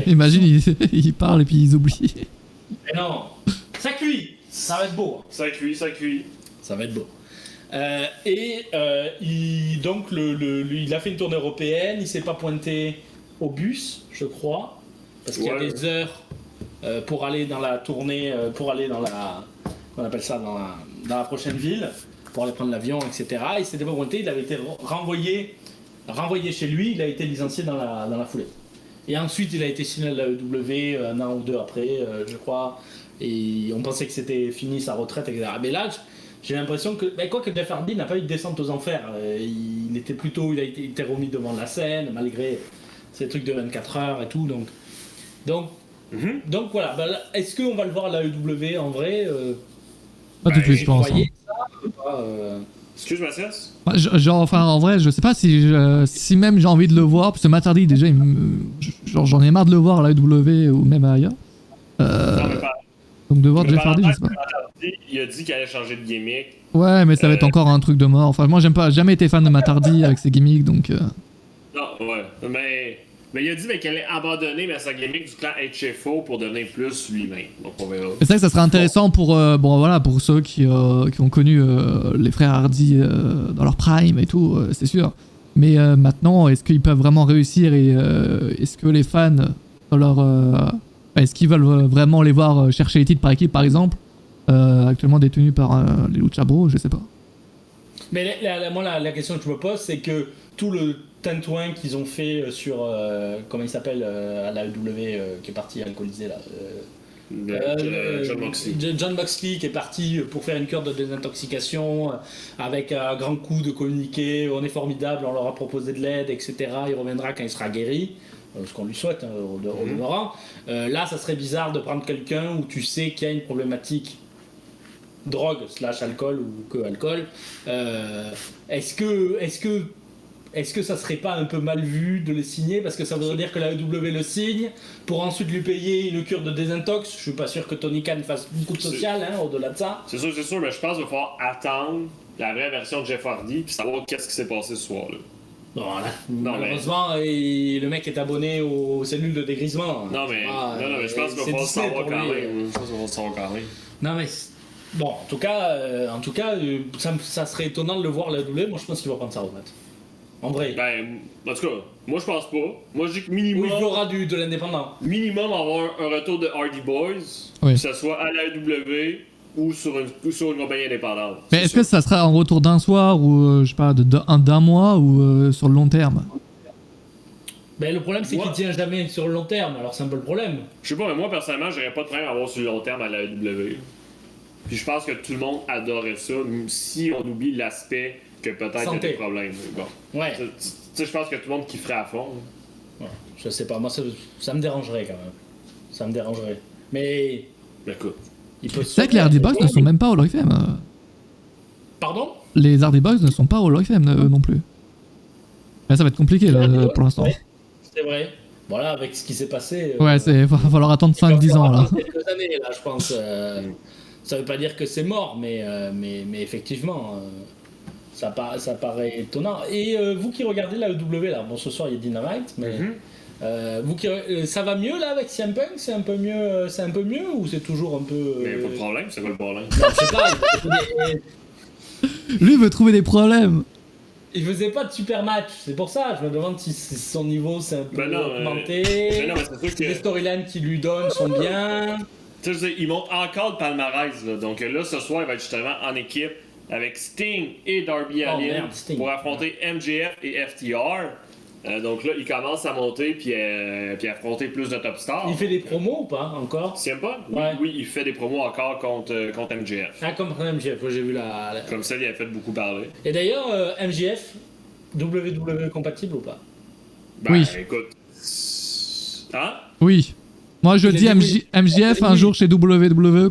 Imagine, il parle et puis ils oublient. Mais non, ça cuit, ça va être beau. Ça cuit. Ça va être beau. Donc, il a fait une tournée européenne, il s'est pas pointé au bus, je crois, parce qu'il y a des heures pour aller dans la tournée, pour aller dans la. On appelle ça dans la prochaine ville. Pour aller prendre l'avion, etc. Il s'était pas pointé, il avait été renvoyé chez lui, il a été licencié dans la foulée. Et ensuite, il a été signé à la AEW un an ou deux après, je crois, et on pensait que c'était fini sa retraite, etc. Mais là, j'ai l'impression que, quoique Jeff Hardy n'a pas eu de descente aux enfers, il a été remis devant la scène, malgré ces trucs de 24 heures et tout, donc voilà. Là, est-ce qu'on va le voir à la AEW en vrai Pas tout de suite, je pense. Excuse Mathias? En vrai, je sais pas si même j'ai envie de le voir, parce que Matardi, déjà, j'en ai marre de le voir à la AEW ou même ailleurs. Donc de voir Jeff Hardy, je sais pas. Il a dit qu'il allait changer de gimmick. Ouais, mais ça va être encore un truc de mort. Enfin, moi, jamais été fan de Matardi avec ses gimmicks, donc... Non, ouais, mais il a dit qu'il allait abandonner sa gimmick du clan HFO pour devenir plus lui-même. Donc on verra. C'est vrai que ça serait intéressant pour pour ceux qui ont connu les frères Hardy dans leur prime et tout, c'est sûr. Mais maintenant, est-ce qu'ils peuvent vraiment réussir et est-ce que les fans est-ce qu'ils veulent vraiment les voir chercher les titres par équipe par exemple, actuellement détenus par les Lucha Bros, je sais pas. Mais moi la question que je me pose, c'est que tout le tintouin qu'ils ont fait sur comment il s'appelle à la AEW qui est parti alcoolisé là. John Moxley. John Moxley qui est parti pour faire une cure de désintoxication avec un grand coup de communiqué, on est formidable, on leur a proposé de l'aide, etc. Il reviendra quand il sera guéri, ce qu'on lui souhaite hein, au demeurant. Là, ça serait bizarre de prendre quelqu'un où tu sais qu'il y a une problématique drogue / alcool ou que alcool. Est-ce que ça serait pas un peu mal vu de le signer parce que ça voudrait dire que la AEW le signe pour ensuite lui payer une cure de désintox? Je suis pas sûr que Tony Khan fasse beaucoup de social au-delà de ça. C'est sûr, mais je pense qu'il va falloir attendre la vraie version de Jeff Hardy puis savoir qu'est-ce qui s'est passé ce soir-là. Voilà. Malheureusement, le mec est abonné aux cellules de dégrisement. Non, mais je pense qu'il va falloir savoir quand même. Je pense qu'il va falloir savoir quand même. Non, mais bon, en tout cas, ça serait étonnant de le voir à la AEW. Moi, je pense qu'il va prendre sa retraite. En vrai. En tout cas, moi je pense pas. Moi je dis que minimum. Oui, il y aura de l'indépendant. Minimum avoir un retour de Hardy Boys, que ce soit à la AEW ou sur une compagnie indépendante. Mais est-ce que ça sera en retour d'un soir ou je sais pas d'un mois ou sur le long terme? Le problème c'est qu'il tient jamais sur le long terme, alors c'est un peu le problème. Je sais pas, mais moi personnellement j'aurais pas de problème à avoir sur le long terme à la AEW. Puis je pense que tout le monde adorait ça, si on oublie l'aspect que peut-être il y a des problèmes. Bon. Ouais. Tu sais, je pense que tout le monde kifferait à fond. Ouais, je sais pas, moi ça me dérangerait quand même. Ça me dérangerait. Mais. Écoute. C'est vrai que les Hardy Boys ne sont même pas au Hall of Fame. Pardon? Les Hardy Boys ne sont pas au Hall of Fame non plus. Là, ça va être compliqué pour l'instant. Ouais, c'est vrai. Voilà, avec ce qui s'est passé. Ouais, il va falloir attendre 5-10 ans là. Quelques années là, je pense. Ça veut pas dire que c'est mort, mais effectivement. Ça paraît étonnant. Et vous qui regardez la EW, là, bon, ce soir il y a Dynamite, mais ça va mieux là avec CM Punk? C'est un peu mieux ou c'est toujours un peu. Mais pas de problème, c'est quoi le problème? Non, je sais pas. Lui veut trouver des problèmes. Il faisait pas de super match, c'est pour ça. Je me demande si son niveau s'est un peu augmenté. Mais non, mais c'est sûr que Les storylines qu'il lui donne sont bien. Tu sais, je veux dire, il monte encore le palmarès, là. Donc là, ce soir, il va être justement en équipe avec Sting et Darby Allin pour affronter MJF et FTR. Donc là, il commence à monter puis affronter plus de top stars. Il fait des promos ou pas encore? C'est pas? Ouais. Oui, il fait des promos encore contre MJF. Ah, comme MJF, j'ai vu la. Comme ça, il a fait beaucoup parler. Et d'ailleurs, MJF, WWE compatible ou pas? Ben, Oui. écoute. Hein? Oui. Moi je dis MJF un jour chez WWE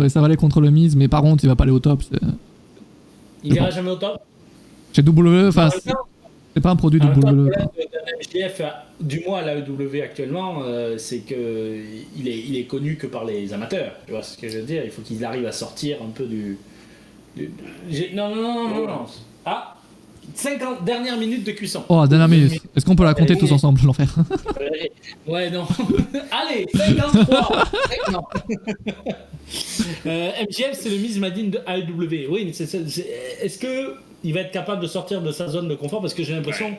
ça va aller contre le Miz, mais par contre il va pas aller au top. Il ira jamais au top? Chez WWE, enfin c'est pas un produit WWE. Le problème de MJF, du moins à la EW actuellement, c'est que il est connu que par les amateurs. Tu vois ce que je veux dire? Il faut qu'il arrive à sortir un peu du... Non. Ah, 50 dernières minutes de cuisson. Oh, dernière minute. Est-ce qu'on peut la compter tous ensemble, l'enfer? Ouais, non. Allez, 53. Non. MJF, c'est le Miz Madine de AEW. Oui, mais est-ce que il va être capable de sortir de sa zone de confort? Parce que j'ai l'impression,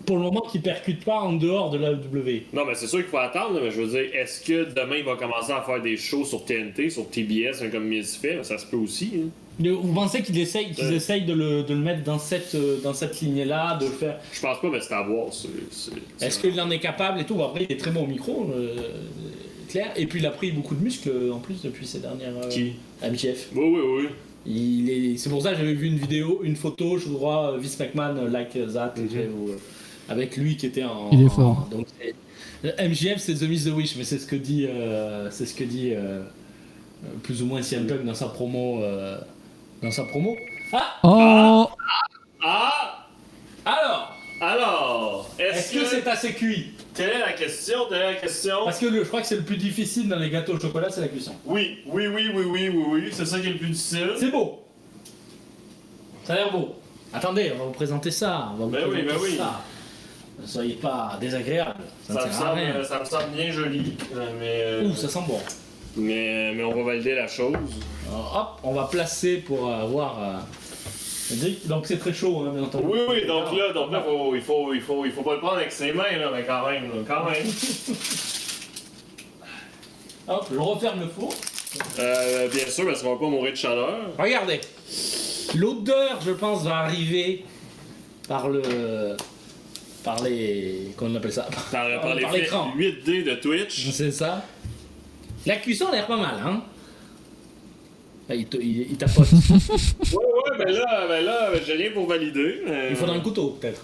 pour le moment, qu'il percute pas en dehors de l'AEW. Non, mais c'est sûr qu'il faut attendre, mais je veux dire, est-ce que demain il va commencer à faire des shows sur TNT, sur TBS, comme Miz fait? Ça se peut aussi. Hein. Vous pensez qu'ils essayent de le mettre dans cette lignée-là, de le faire? Je pense pas, mais c'est à voir. Est-ce qu'il en est capable et tout? Après, il est très bon au micro, clair. Et puis, il a pris beaucoup de muscles en plus depuis ces dernières... Qui? MJF. Oui. C'est pour ça que j'avais vu une photo, je crois, Vince McMahon, like that, avec lui qui était en... Il est fort. Donc, MJF, c'est The Miz The Wish, mais c'est ce que dit... plus ou moins CM Punk dans sa promo. Ah! Oh! Alors, est-ce que c'est assez cuit? Quelle est la question? Parce que je crois que c'est le plus difficile dans les gâteaux au chocolat, c'est la cuisson. Oui. C'est ça qui est le plus difficile. C'est beau. Ça a l'air beau. Attendez, on va vous présenter ça. Oui. Ça. Ne soyez pas désagréable. Ça me semble bien joli. Mais, ça sent bon. Mais on va valider la chose. Alors, hop, on va placer pour voir. Donc c'est très chaud, hein, bien entendu. Oui, donc là, il faut pas le prendre avec ses mains, là, mais quand même. Hop, je referme le four. Bien sûr, parce qu'on va pas mourir de chaleur. Regardez, l'odeur, je pense, va arriver par les... Comment on appelle ça? Par l'écran 8D de Twitch. C'est ça. La cuisson a l'air pas mal, hein? Il tapote. ouais, mais là, j'ai rien pour valider. Il faudra un couteau, peut-être.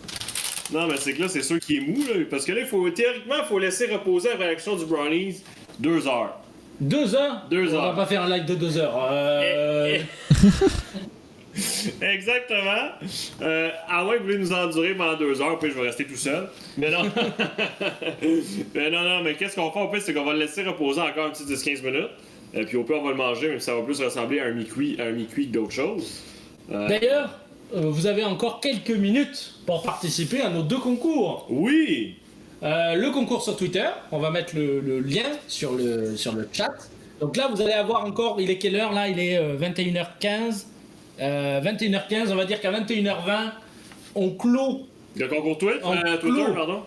Non, mais c'est que là, c'est sûr qu'il est mou, là. Parce que là, théoriquement, il faut laisser reposer la réaction du Brownies 2 heures. 2 heures? 2 heures. On va pas faire un live de 2 heures. Exactement. À moins que vous voulez nous endurer pendant 2 heures, puis je vais rester tout seul. Mais non. mais qu'est-ce qu'on fait au pire, c'est qu'on va le laisser reposer encore un petit 10-15 minutes. Puis au pire, on va le manger, même si ça va plus ressembler à un mi-cuit que d'autres choses. D'ailleurs, vous avez encore quelques minutes pour participer à nos 2 concours. Oui. Le concours sur Twitter, on va mettre le lien sur le chat. Donc là, vous allez avoir encore, il est quelle heure là? Il est 21h15. 21h15, on va dire qu'à 21h20, on clôt... Le concours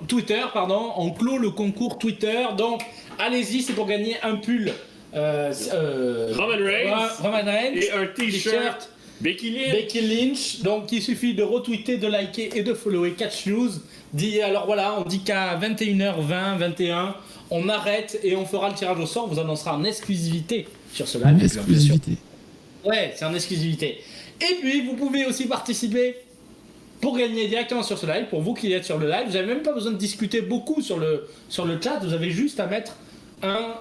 Twitter, pardon. On clôt le concours Twitter. Donc, allez-y, c'est pour gagner un pull. Roman Reigns et un t-shirt Becky Lynch. Donc, il suffit de retweeter, de liker et de follower Catch News. Alors voilà, on dit qu'à 21h20, 21, on arrête et on fera le tirage au sort. On vous annoncera en exclusivité sur ce live. En exclusivité. Ouais, c'est en exclusivité. Et puis, vous pouvez aussi participer pour gagner directement sur ce live. Pour vous qui êtes sur le live, vous n'avez même pas besoin de discuter beaucoup sur le chat. Vous avez juste à mettre un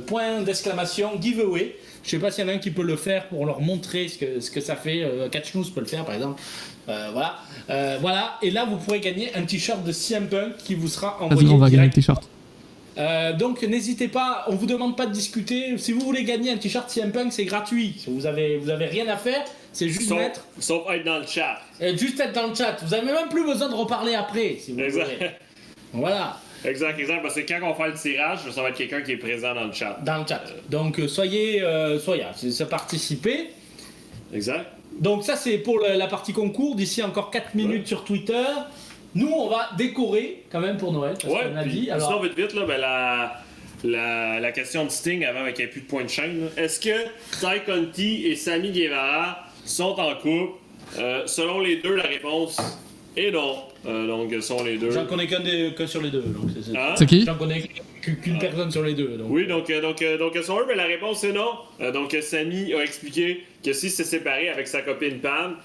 point d'exclamation giveaway. Je sais pas s'il y en a un qui peut le faire pour leur montrer ce que ça fait. Catch News peut le faire par exemple. Voilà. Et là, vous pourrez gagner un t-shirt de CM Punk qui vous sera envoyé. Vas-y, on va gagner le t-shirt. Donc n'hésitez pas, on vous demande pas de discuter. Si vous voulez gagner un t-shirt CM Punk, c'est gratuit. Vous avez rien à faire. c'est juste mettre. Sauf être dans le chat. Juste être dans le chat. Vous avez même plus besoin de reparler après, si vous voulez. Voilà. Exact, parce que quand on fait le tirage, ça va être quelqu'un qui est présent dans le chat. Dans le chat. Donc soyez c'est participer. Exact. Donc ça c'est pour la partie concours. D'ici encore 4 minutes sur Twitter. Nous on va décorer quand même pour Noël. Parce qu'on a dit. Alors... Sinon vite là, la question de Sting avant qu'il n'y ait plus de points de chaîne. Là. Est-ce que Ty Conti et Sammy Guevara sont en couple? Selon les deux, la réponse est non. Donc sont les deux. J'en connais que sur les deux. C'est qui? J'en connais qu'une personne sur les deux. Donc. Oui, donc sont eux, mais la réponse est non. Donc Sammy a expliqué que si c'est séparé avec sa copine Pam,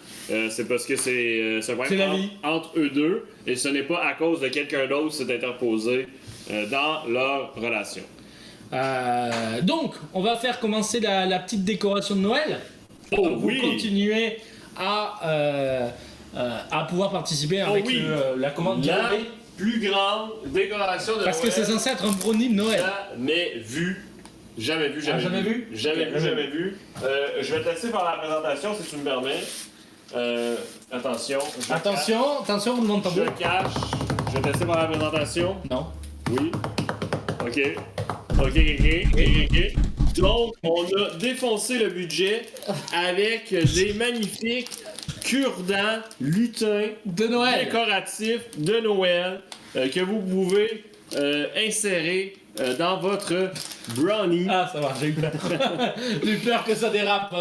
c'est parce que c'est un problème entre eux deux, et ce n'est pas à cause de quelqu'un d'autre qui s'est interposé dans leur relation. Donc, on va faire commencer la petite décoration de Noël. Oh vous oui! Continuer à pouvoir participer avec la commande la plus grande décoration de Parce Noël. que c'est censé être un brownie de Noël. Jamais vu. Jamais vu. Jamais vu. Je vais te laisser faire la présentation si tu me permets. Attention, on demande ton je cache. Je vais te laisser faire la présentation. Non. Oui. OK. Donc, on a défoncé le budget avec des magnifiques cure-dents, lutins de Noël décoratifs de Noël que vous pouvez insérer dans votre brownie. Ah, ça va, j'ai eu peur. J'ai eu peur que ça dérape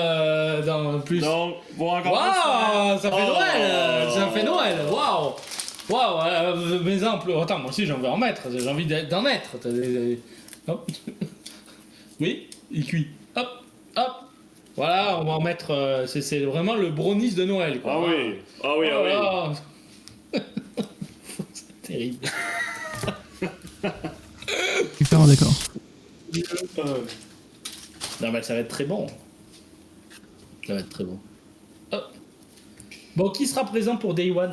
dans plus. Donc, bon, encore Waouh, ça fait Noël. Ça fait Noël. Waouh, mes exemples. Attends, moi aussi j'ai envie d'en mettre. J'ai envie d'en mettre. Hop. Oui, il cuit. Hop. Voilà, on va en mettre. C'est vraiment le brownies de Noël, quoi. Ah oui. C'est terrible. Super, d'accord. Non, mais ça va être très bon. Hop. Bon, qui sera présent pour Day One?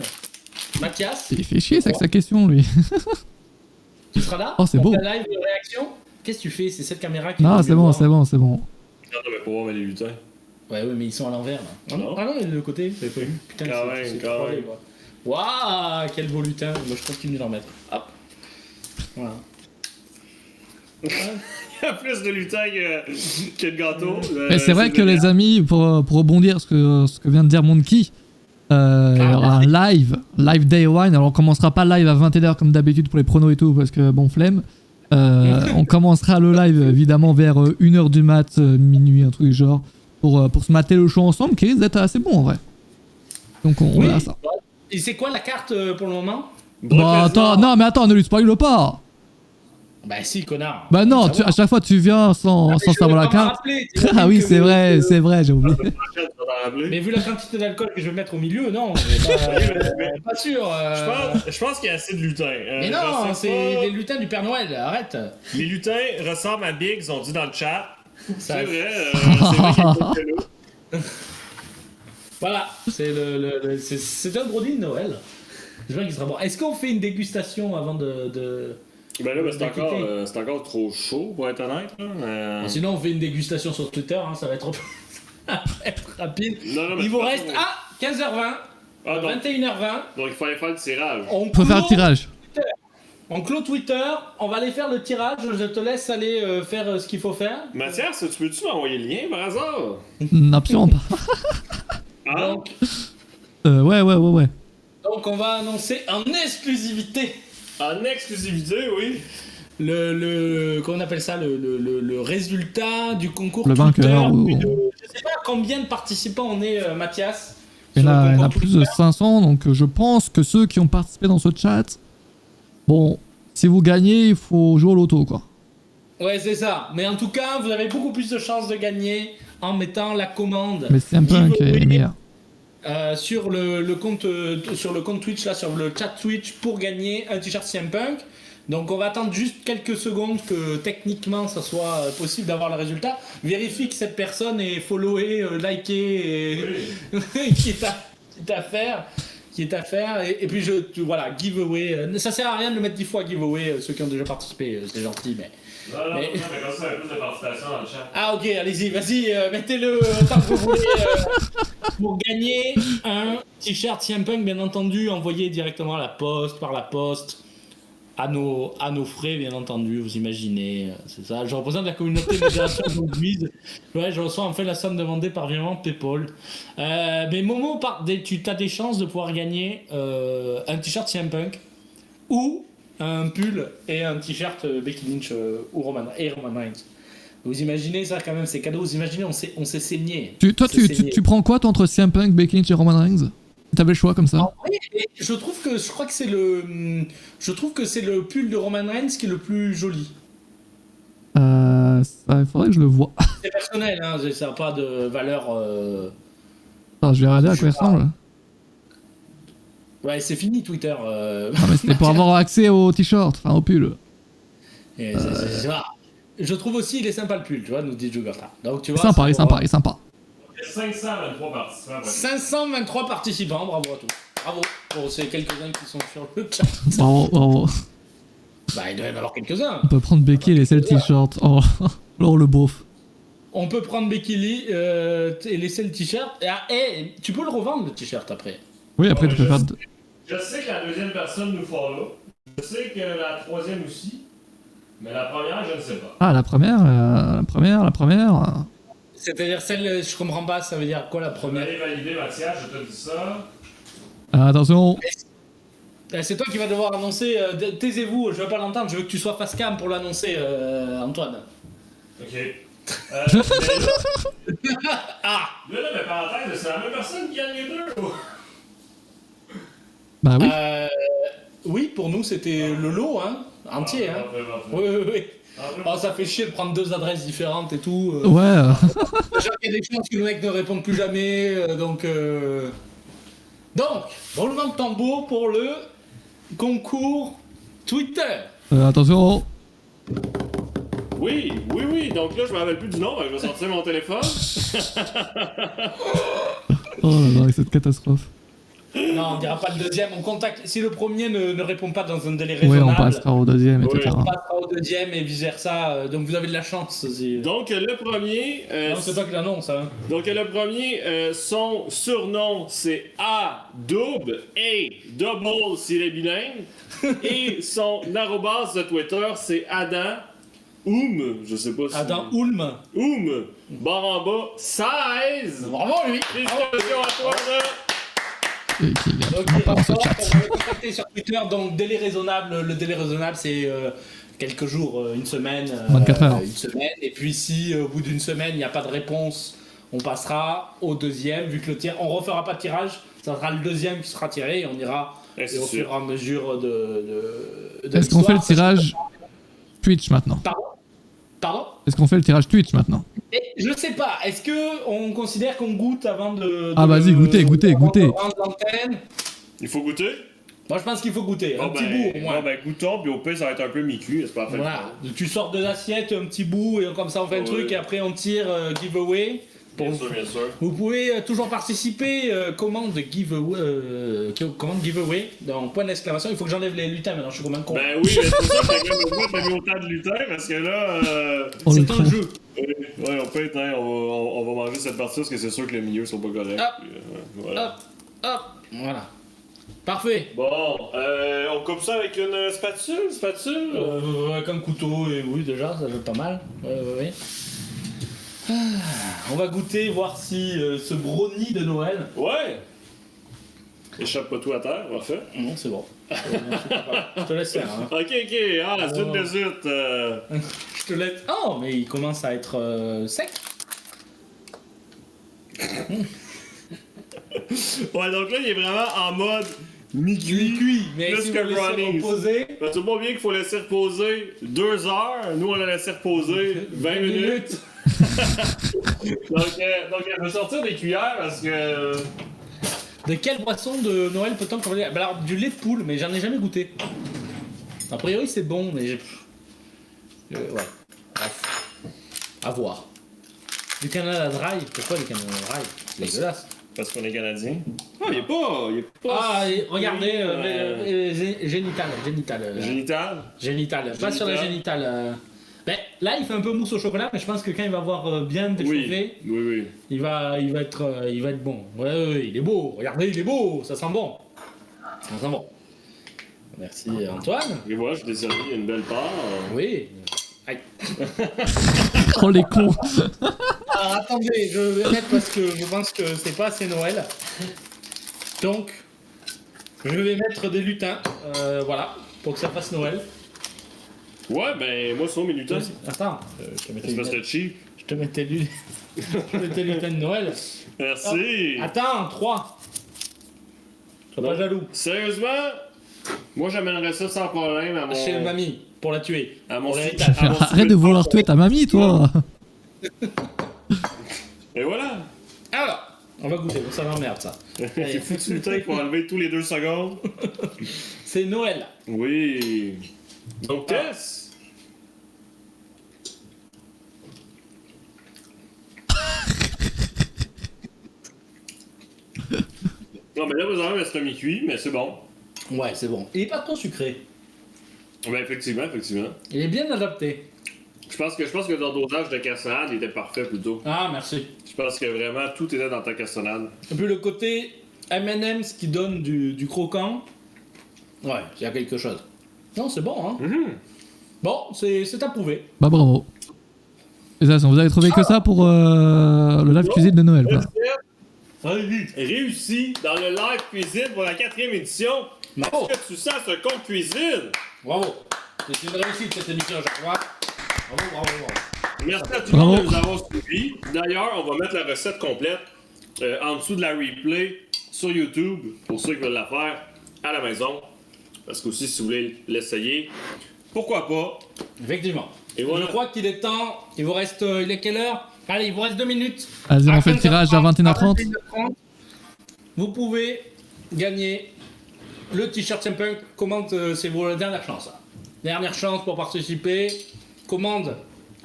Mathias? Il fait chier, ça, avec sa question, lui. Tu seras là? Oh, c'est beau. La live de réaction? Qu'est-ce que tu fais? C'est cette caméra qui. Non, c'est bon. Non, mais pour voir les lutins. Ouais, mais ils sont à l'envers là. Ah non, il est de l'autre côté. J'avais pas vu. Putain, Quand même. Waouh, quel beau lutin. Moi, je continue d'en mettre. Hop. Voilà. Il y a plus de lutins que de gâteaux. Mais c'est vrai que les amis, pour rebondir ce que vient de dire Monkey, il y aura un live Day One. Alors on commencera pas live à 21h comme d'habitude pour les pronos et tout, parce que bon, flemme. On commencera le live évidemment vers 1h du mat, minuit, un truc du genre, pour se mater le show ensemble, qui risque d'être assez bon en vrai. Donc on verra ça. Et c'est quoi la carte pour le moment? Bah attends, ne lui spoil pas. Bah si, connard. Bah non, à chaque fois tu viens sans savoir la carte. Ah oui, c'est vrai, j'ai oublié. Mais vu la quantité d'alcool que je vais mettre au milieu, non, pas sûr. Je pense qu'il y a assez de lutins. Mais non, c'est les lutins du Père Noël, arrête. Les lutins ressemblent à Biggs, on dit dans le chat. C'est vrai, qu'il y a Voilà, c'est un brownie de Noël. J'espère qu'il sera bon. Est-ce qu'on fait une dégustation avant de... Ben là, c'est encore trop chaud, pour être honnête. Bon, sinon, on fait une dégustation sur Twitter, hein, ça va être rapide. Non, il vous reste 15h20, 21h20. Donc il fallait faire le tirage. On peut faire le tirage. On clôt Twitter, on va aller faire le tirage, je te laisse aller faire ce qu'il faut faire. Mathias, tu peux-tu m'envoyer le lien par hasard? Absolument pas. Donc, ouais. Donc on va annoncer en exclusivité. En exclusivité, oui. Comment on appelle ça, le résultat du concours le Twitter. vainqueur. Je sais pas combien de participants on est, Mathias. Il y en a plus de 500, donc je pense que ceux qui ont participé dans ce chat, bon, si vous gagnez, il faut jouer au loto, quoi. Ouais, c'est ça. Mais en tout cas, vous avez beaucoup plus de chances de gagner en mettant la commande. Mais c'est un peu meilleur. Sur le compte Twitch, là, sur le chat Twitch, pour gagner un t-shirt CM Punk. Donc on va attendre juste quelques secondes que techniquement ça soit possible d'avoir le résultat. Vérifie que cette personne est followée, likée et quitte à faire. qui est à faire. Et puis, voilà, giveaway. Ça sert à rien de le mettre 10 fois giveaway, ceux qui ont déjà participé, c'est gentil, mais. Non, mais comme ça, plus de participation dans le chat. Ah, ok, allez-y, vas-y, mettez-le autant que vous voulez. Pour gagner un t-shirt CM Punk, bien entendu, envoyé directement à la poste, par la poste, à nos frais, bien entendu, vous imaginez, c'est ça. Je représente la communauté modération d'Auguise. Ouais, je reçois en fait la somme demandée par virement PayPal. Mais Momo, tu as des chances de pouvoir gagner un t-shirt CM Punk ou un pull et un t-shirt Becky Lynch ou Roman Reigns. Vous imaginez ça quand même, c'est cadeau. Vous imaginez, on s'est saigné. Tu prends quoi toi entre CM Punk, Becky Lynch et Roman Reigns? T'avais le choix comme ça? Oui, je crois que c'est le pull de Roman Reigns qui est le plus joli. Il faudrait que je le voie. C'est personnel, hein, ça n'a pas de valeur. Attends, je vais regarder à quoi il ressemble. Ouais, c'est fini Twitter. Non mais c'était pour avoir accès au t-shirt, enfin au pull. Je trouve aussi il est sympa le pull, tu vois, nous dit Jugurtha. Donc tu vois. Sympa, il est sympa. Il y a 523 participants. 523 participants, bravo à tous. Bravo pour ces quelques-uns qui sont sur le chat. Bravo. Bah il doit y en avoir quelques-uns. On peut prendre Becky et laisser le t-shirt. Oh, alors le beauf. On peut prendre Becky Lee et laisser le t-shirt. Et tu peux le revendre le t-shirt après. Oui, après tu peux faire... Je sais que la deuxième personne nous follow. Je sais que la troisième aussi. Mais la première, je ne sais pas. Ah, la première. C'est-à-dire celle, je comprends pas, ça veut dire quoi la première? Allez valider Mathias, je te dis ça. Attention. C'est toi qui vas devoir annoncer, taisez-vous, je veux pas l'entendre, je veux que tu sois face cam pour l'annoncer, Antoine. Ok. Là, mais parenthèse, c'est la même personne qui gagne les deux. Bah oui. Oui, pour nous c'était le lot, hein, entier, hein. Oui. Oh, ça fait chier de prendre deux adresses différentes et tout. Ouais. Il y a des chances que le mec ne réponde plus jamais, donc, roulement de tambour pour le concours Twitter. Attention. Oui. Donc là, je me rappelle plus du nom, je vais sortir mon téléphone. Oh là là, cette catastrophe. Non, on dira pas le deuxième, on contacte. Si le premier ne répond pas dans un délai raisonnable, Oui, on passera au deuxième, etc. On passera au deuxième et vice versa. Donc vous avez de la chance aussi. Donc le premier. Non, c'est toi qui l'annonce, hein. Donc le premier, son surnom c'est A-double, bilingue. Et son arrobase de Twitter c'est Adam je sais pas si. Adam Oulm. Barre en bas, 16. Bravo lui. Félicitations à toi, Qui on va contacter sur Twitter, donc délai raisonnable. Le délai raisonnable c'est quelques jours, une semaine. 24 heures. Une semaine. Et puis si au bout d'une semaine il n'y a pas de réponse, on passera au deuxième. Vu que on refera pas de tirage, ça sera le deuxième qui sera tiré et on ira au fur et à mesure de Est-ce qu'on fait le tirage Twitch maintenant? Pardon? Est-ce qu'on fait le tirage Twitch maintenant? Je sais pas, est-ce que on considère qu'on goûte avant de Ah vas-y, goûtez. Il faut goûter? Moi je pense qu'il faut goûter, un petit bout au moins. Bon ben goûtons, puis au pire ça va être un peu mi-cuit, c'est pas fait. Voilà, tu sors de l'assiette, un petit bout, et comme ça on fait le truc, et après on tire giveaway. Bien sûr. Vous pouvez toujours participer, commande giveaway, dans point d'exclamation. Il faut que j'enlève les lutins maintenant, je suis comme un con. Ben oui, mais c'est ça que t'as mis autant de lutins, parce que là... c'est un jeu. Ouais, on peut être, hein, on va manger cette partie parce que c'est sûr que les milieux sont pas corrects. Hop. Voilà. Parfait. Bon, on coupe ça avec une spatule? Avec un couteau, et oui déjà, ça fait pas mal. Oui. On va goûter, voir si ce brownie de Noël... Ouais! Échappe pas tout à terre, parfait. Non, c'est bon. Je te laisse faire. Hein. Ok, zut de zut. Je te laisse... Oh, mais il commence à être sec. Ouais, donc là, il est vraiment en mode mi-cuit, mais plus si que vous laissez reposer... Tout le monde bien qu'il faut laisser reposer 2 heures. Nous, on l'a laissé reposer 20 minutes. donc, elle va sortir des cuillères parce que... De quelle boisson de Noël peut-on commander? Alors, du lait de poule, mais j'en ai jamais goûté. A priori, c'est bon, mais... ouais. Bref. À voir. Du Canada Dry? Pourquoi du Canada Dry? C'est dégueulasse. Parce qu'on est Canadien. Ah, il est pas. Ah, et regardez, génital. Génital. Pas sur la génitale. Ben, là, il fait un peu mousse au chocolat, mais je pense que quand il va avoir bien déchauffé, oui. il va être bon. Ouais, il est beau. Regardez, il est beau. Ça sent bon. Merci Antoine. Et voilà, je t'ai servi une belle part. Oui. Aïe. Oh les cons. Alors attendez, je vais mettre parce que je pense que c'est pas assez Noël. Donc, je vais mettre des lutins, voilà, pour que ça fasse Noël. Ouais, ben moi, c'est mes lutins. Attends, je te mets tes C'est parce que lunettes. cheap. Je te mets tes lutins. Je te mets tes lutins de Noël. Merci. Hop. Attends, 3. Sois pas jaloux. Sérieusement, moi, j'amènerais ça sans problème à mon... Chez mamie, pour la tuer. À mon Pour souper. l'héritage. À mon Arrête souper de vouloir tuer ta mamie, toi. Et voilà. Alors, on va goûter, ça m'emmerde ça. C'est foutu lutin qu'il faut enlever tous les 2 secondes. C'est Noël. Oui. Donc, Tess. Non, mais là, vous avez un mi-cuit, mais c'est bon. Ouais, c'est bon. Il est pas trop sucré. Ben, effectivement. Il est bien adapté. Je pense que ton dosage de cassonade il était parfait plutôt. Ah, merci. Je pense que vraiment tout était dans ta cassonade. Et puis le côté M&M's qui donne du croquant. Ouais, il y a quelque chose. Non, c'est bon, hein. Bon, c'est approuvé. Bah bravo. Et ça, vous avez trouvé que ça pour le live cuisine de Noël, quoi. Réussi dans le live cuisine pour la 4e édition. Bravo. Est-ce que tu sens ce compte cuisine? Bravo. C'est une réussite cette émission, je crois. Bravo. Merci à tout le monde de nous avoir suivis. D'ailleurs, on va mettre la recette complète en dessous de la replay sur YouTube pour ceux qui veulent la faire à la maison. Parce que aussi, si vous voulez l'essayer, pourquoi pas? Effectivement. Et voilà. Je crois qu'il est temps. Il vous reste. Il est quelle heure? Allez, il vous reste 2 minutes. Vas-y, on À fait le tirage à 21h30. 21h30, vous pouvez gagner le t-shirt Simpunk. Commande, c'est vos dernière chance. Dernière chance pour participer. Commande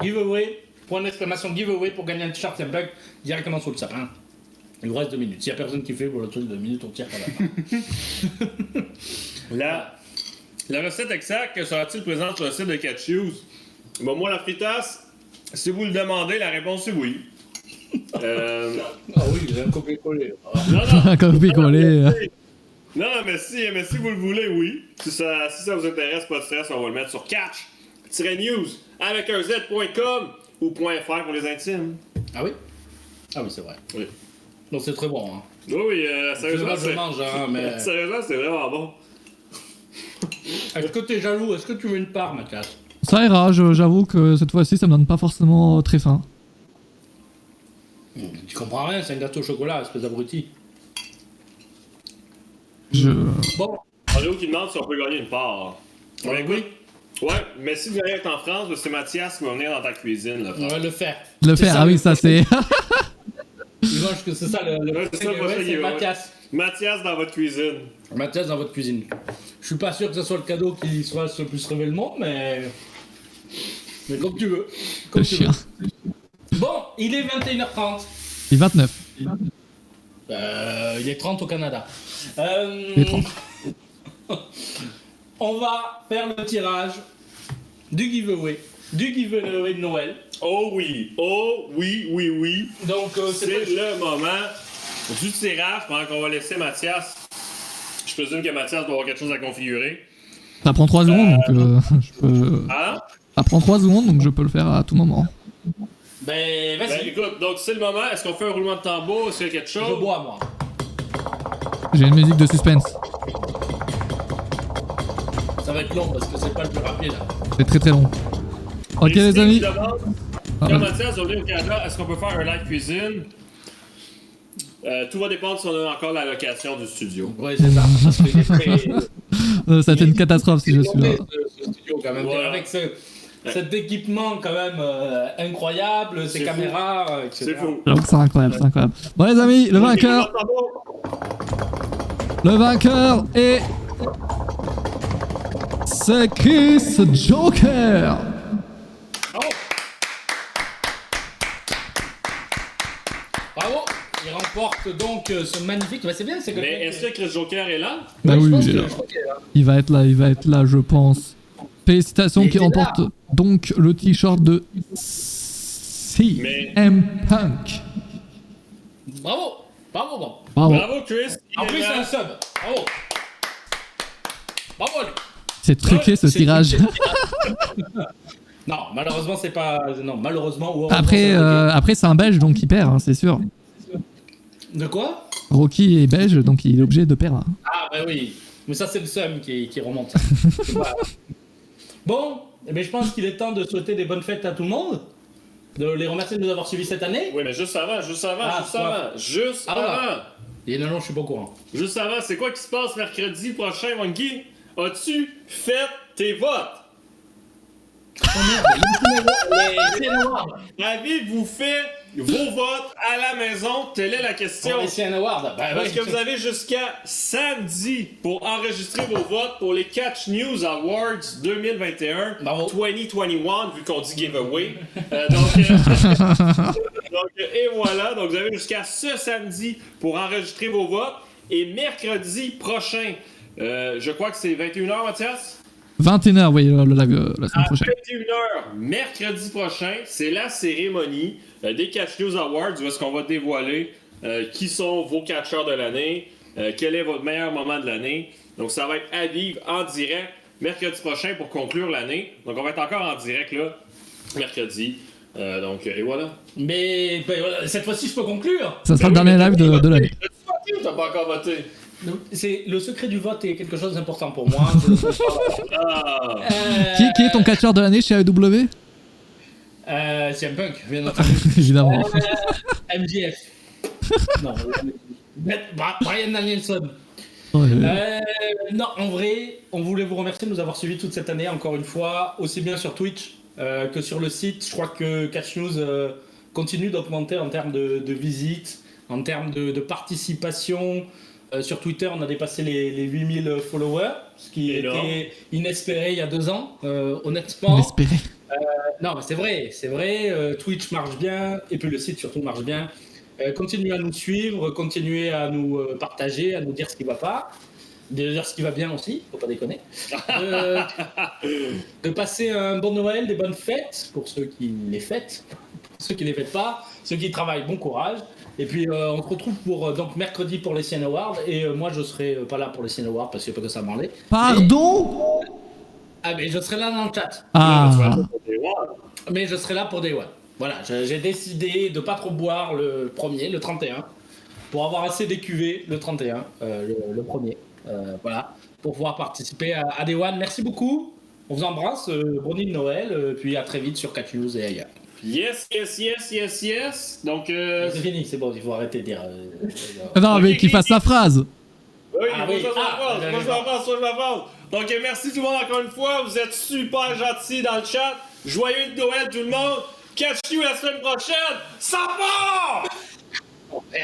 giveaway. Point d'exclamation giveaway pour gagner un t-shirt Simpunk directement sous le sapin. Il vous reste 2 minutes. S'il n'y a personne qui fait pour le truc de 2 minutes, on tire quand même. La recette exacte sera-t-il présente sur le site de Catch Shoes? Bon, moi, la fritasse, si vous le demandez, la réponse est oui. Ah oui, j'ai un copier-coller. Non. Copier-coller. Non, mais si vous le voulez, oui. Si ça vous intéresse, pas de stress, on va le mettre sur catch-news avec un z.com ou .fr pour les intimes. Ah oui? Ah oui, c'est vrai. Oui. Donc c'est très bon. Hein. Oui, sérieusement, Je mange, hein, mais... Sérieusement, c'est vraiment bon. Est-ce que t'es jaloux? Est-ce que tu veux une part, Mathias? Ça ira, j'avoue que cette fois-ci, ça me donne pas forcément très faim. Tu comprends rien, c'est un gâteau au chocolat, espèce d'abruti. Bon. Mario qui demande si on peut gagner une part. Ouais, oui. Ouais, mais si vous allez être en France, c'est Mathias qui va venir dans ta cuisine. Là, On va le faire. Le faire, ah oui, ça c'est. Il mange que c'est ça le Ouais, c'est ça, ouais, c'est ouais. Mathias. Mathias dans votre cuisine. Mathias dans votre cuisine. Je suis pas sûr que ce soit le cadeau qui soit le plus rêvé le monde, mais comme tu veux. Comme Le tu chien. veux. Bon, il est 21h30. Il est 29. Il est 30 au Canada. Il est 30. On va faire le tirage du giveaway de Noël. Oh oui, oui. Donc C'est le moment du tirage pendant qu'on va laisser Mathias. Je présume que Mathias doit avoir quelque chose à configurer. Ça prend 3 secondes, donc je peux. Hein? Ça prend 3 secondes, donc je peux le faire à tout moment. Ben Ben vas-y. écoute, donc c'est le moment. Est-ce qu'on fait un roulement de tambour? Est-ce qu'il y a quelque chose? Je bois moi. J'ai une musique de suspense. Ça va être long parce que c'est pas le plus rapide. C'est très très long. Ok Et les si amis. je demande, Ah, quand vas-y. Mathias va venir au Canada, est-ce qu'on peut faire un live cuisine? Tout va dépendre si on a encore la location du studio. Ouais, c'est ça. Parce que il est très- Ça a été une catastrophe si je suis là. ce studio quand même. Voilà. Avec cet équipement quand même incroyable, ces C'est caméras, etc. C'est fou. J'avoue que c'est incroyable, c'est incroyable. Bon les amis, le vainqueur est... C'est Kiss Joker. Bravo. Il rentre porte donc ce magnifique. Bah, c'est bien, c'est que. Mais est-ce que Chris Joker est là? Bah je oui, pense il est que- là. je crois qu'il est là. Il va être là, je pense. Félicitations Il qui était remporte donc le t-shirt de Mais- CM Punk. Bravo, bravo, bravo. Bravo. Bravo, Chris. En Il est plus, c'est là. un sub. Bravo. Bravo, lui. C'est truqué ce C'est tirage. truqué. Non, malheureusement, c'est pas. Non, malheureusement. Ou heureusement, Après, c'est truqué. après c'est un belge donc il perd, hein, c'est sûr. De quoi? Rocky est belge donc il est obligé de perdre. Ah, bah oui. Mais ça, c'est le seum qui remonte. Voilà. Bon, eh bien, je pense qu'il est temps de souhaiter des bonnes fêtes à tout le monde. De les remercier de nous avoir suivis cette année. Oui, mais juste avant. Ah, Juste Ah, avant. voilà. Et non, je suis pas au courant. Juste avant, c'est quoi qui se passe mercredi prochain, Monkey? As-tu fait tes votes? Oh merde, les CN Awards. Avez-vous fait vos votes à la maison? Telle est la question. Les CN Awards. Bah, Parce ouais, que vous avez jusqu'à samedi pour enregistrer vos votes pour les Catch News Awards 2021. Bravo. 2021, vu qu'on dit giveaway. Et voilà, donc vous avez jusqu'à ce samedi pour enregistrer vos votes. Et mercredi prochain, je crois que c'est 21h, Mathias? 21h, oui, le live la semaine À prochaine. 21h, mercredi prochain, c'est la cérémonie des Catch News Awards où est-ce qu'on va dévoiler qui sont vos catcheurs de l'année, quel est votre meilleur moment de l'année. Donc ça va être à vivre en direct mercredi prochain pour conclure l'année. Donc on va être encore en direct là, mercredi. Et voilà. Mais bah, voilà, cette fois-ci, je peux conclure. Ça sera le dernier live de l'année. T'as-tu voté ou t'as pas encore voté? C'est le secret du vote est quelque chose d'important pour moi. Je le sais pas. Ah! Qui est ton catcheur de l'année chez AEW? CM Punk, bien entendu. Évidemment. MJF. Non, Brian Danielson. Ouais. Non, en vrai, on voulait vous remercier de nous avoir suivis toute cette année, encore une fois, aussi bien sur Twitch que sur le site. Je crois que Catch News continue d'augmenter en termes de visites, en termes de participation. Sur Twitter, on a dépassé les 8000 followers, ce qui Énorme. était inespéré il y a 2 ans, honnêtement. L'espérer. Non, mais c'est vrai. Twitch marche bien, et puis le site surtout marche bien. Continuez à nous suivre, continuez à nous partager, à nous dire ce qui va pas, de dire ce qui va bien aussi, faut pas déconner. De passer un bon Noël, des bonnes fêtes pour ceux qui les fêtent, pour ceux qui les fêtent pas, ceux qui travaillent, bon courage. Et puis on se retrouve pour donc mercredi pour les CN Awards, et moi je serai pas là pour les CN Awards parce qu'il n'y a pas que ça à branler. Pardon? Ah mais je serai là dans le chat. Ah. Mais je serai là pour Day One. Voilà, j'ai décidé de pas trop boire le premier, le 31, pour avoir assez d'écuvées le 31, le premier. Voilà, pour pouvoir participer à Day One. Merci beaucoup. On vous embrasse. Bonne nuit de Noël. Puis à très vite sur Catch News et ailleurs. Yes. Donc, C'est fini, c'est bon, il faut arrêter de dire. Non, mais qu'il fasse sa phrase. oui, Ah moi oui. je Ah, m'en pense. Donc, merci tout le monde encore une fois. Vous êtes super gentils dans le chat. Joyeux Noël tout le monde. Catch you la semaine prochaine. Ça part!